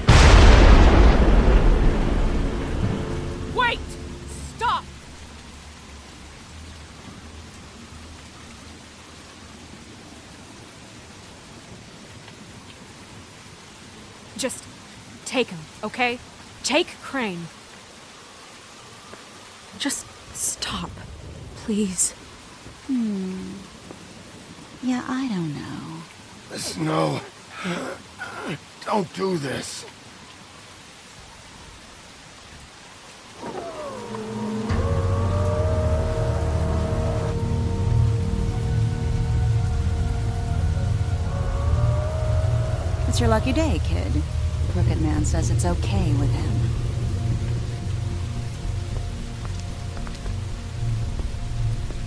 Wait! Stop! Just take him, okay? Take Crane. Just stop, please. Yeah, I don't know. No. Don't do this. It's your lucky day, kid. Crooked Man says it's okay with him.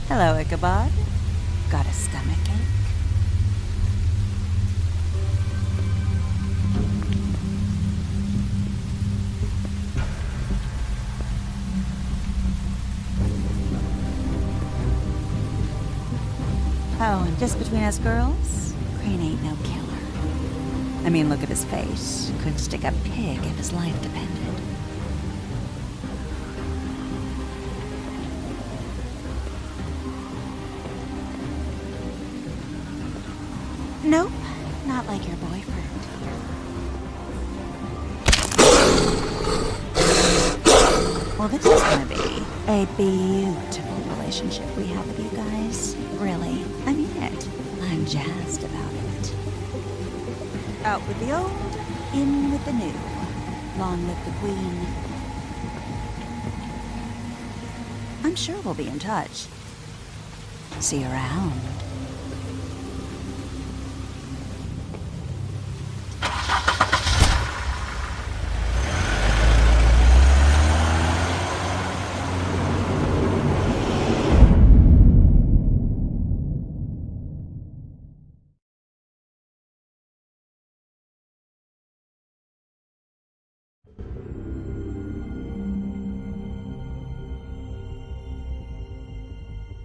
Hello, Ichabod. Got a stomachache? Oh, and just between us girls, Crane ain't no killer. I mean, look at his face. Could stick a pig if his life depended. Nope, not like your boyfriend. Well, this is gonna be a beautiful relationship we have with you guys. Really, I mean it. I'm jazzed about it. Out with the old, in with the new. Long live the Queen. I'm sure we'll be in touch. See you around.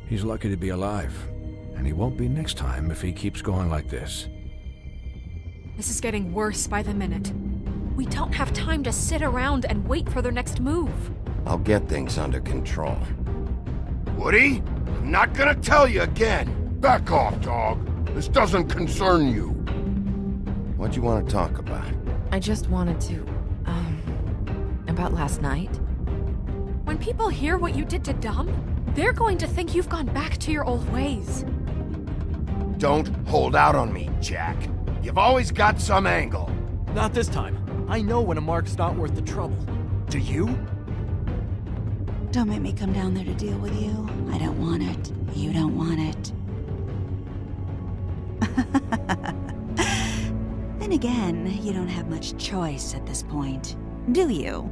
He's lucky to be alive, and he won't be next time if he keeps going like this. This is getting worse by the minute. We don't have time to sit around and wait for their next move. I'll get things under control. Woody, I'm not gonna tell you again. Back off, dog. This doesn't concern you. What you want to talk about? I just wanted to, about last night. When people hear what you did to Dom, they're going to think you've gone back to your old ways. Don't hold out on me, Jack. You've always got some angle. Not this time. I know when a mark's not worth the trouble. Do you? Don't make me come down there to deal with you. I don't want it. You don't want it. Then again, you don't have much choice at this point, do you?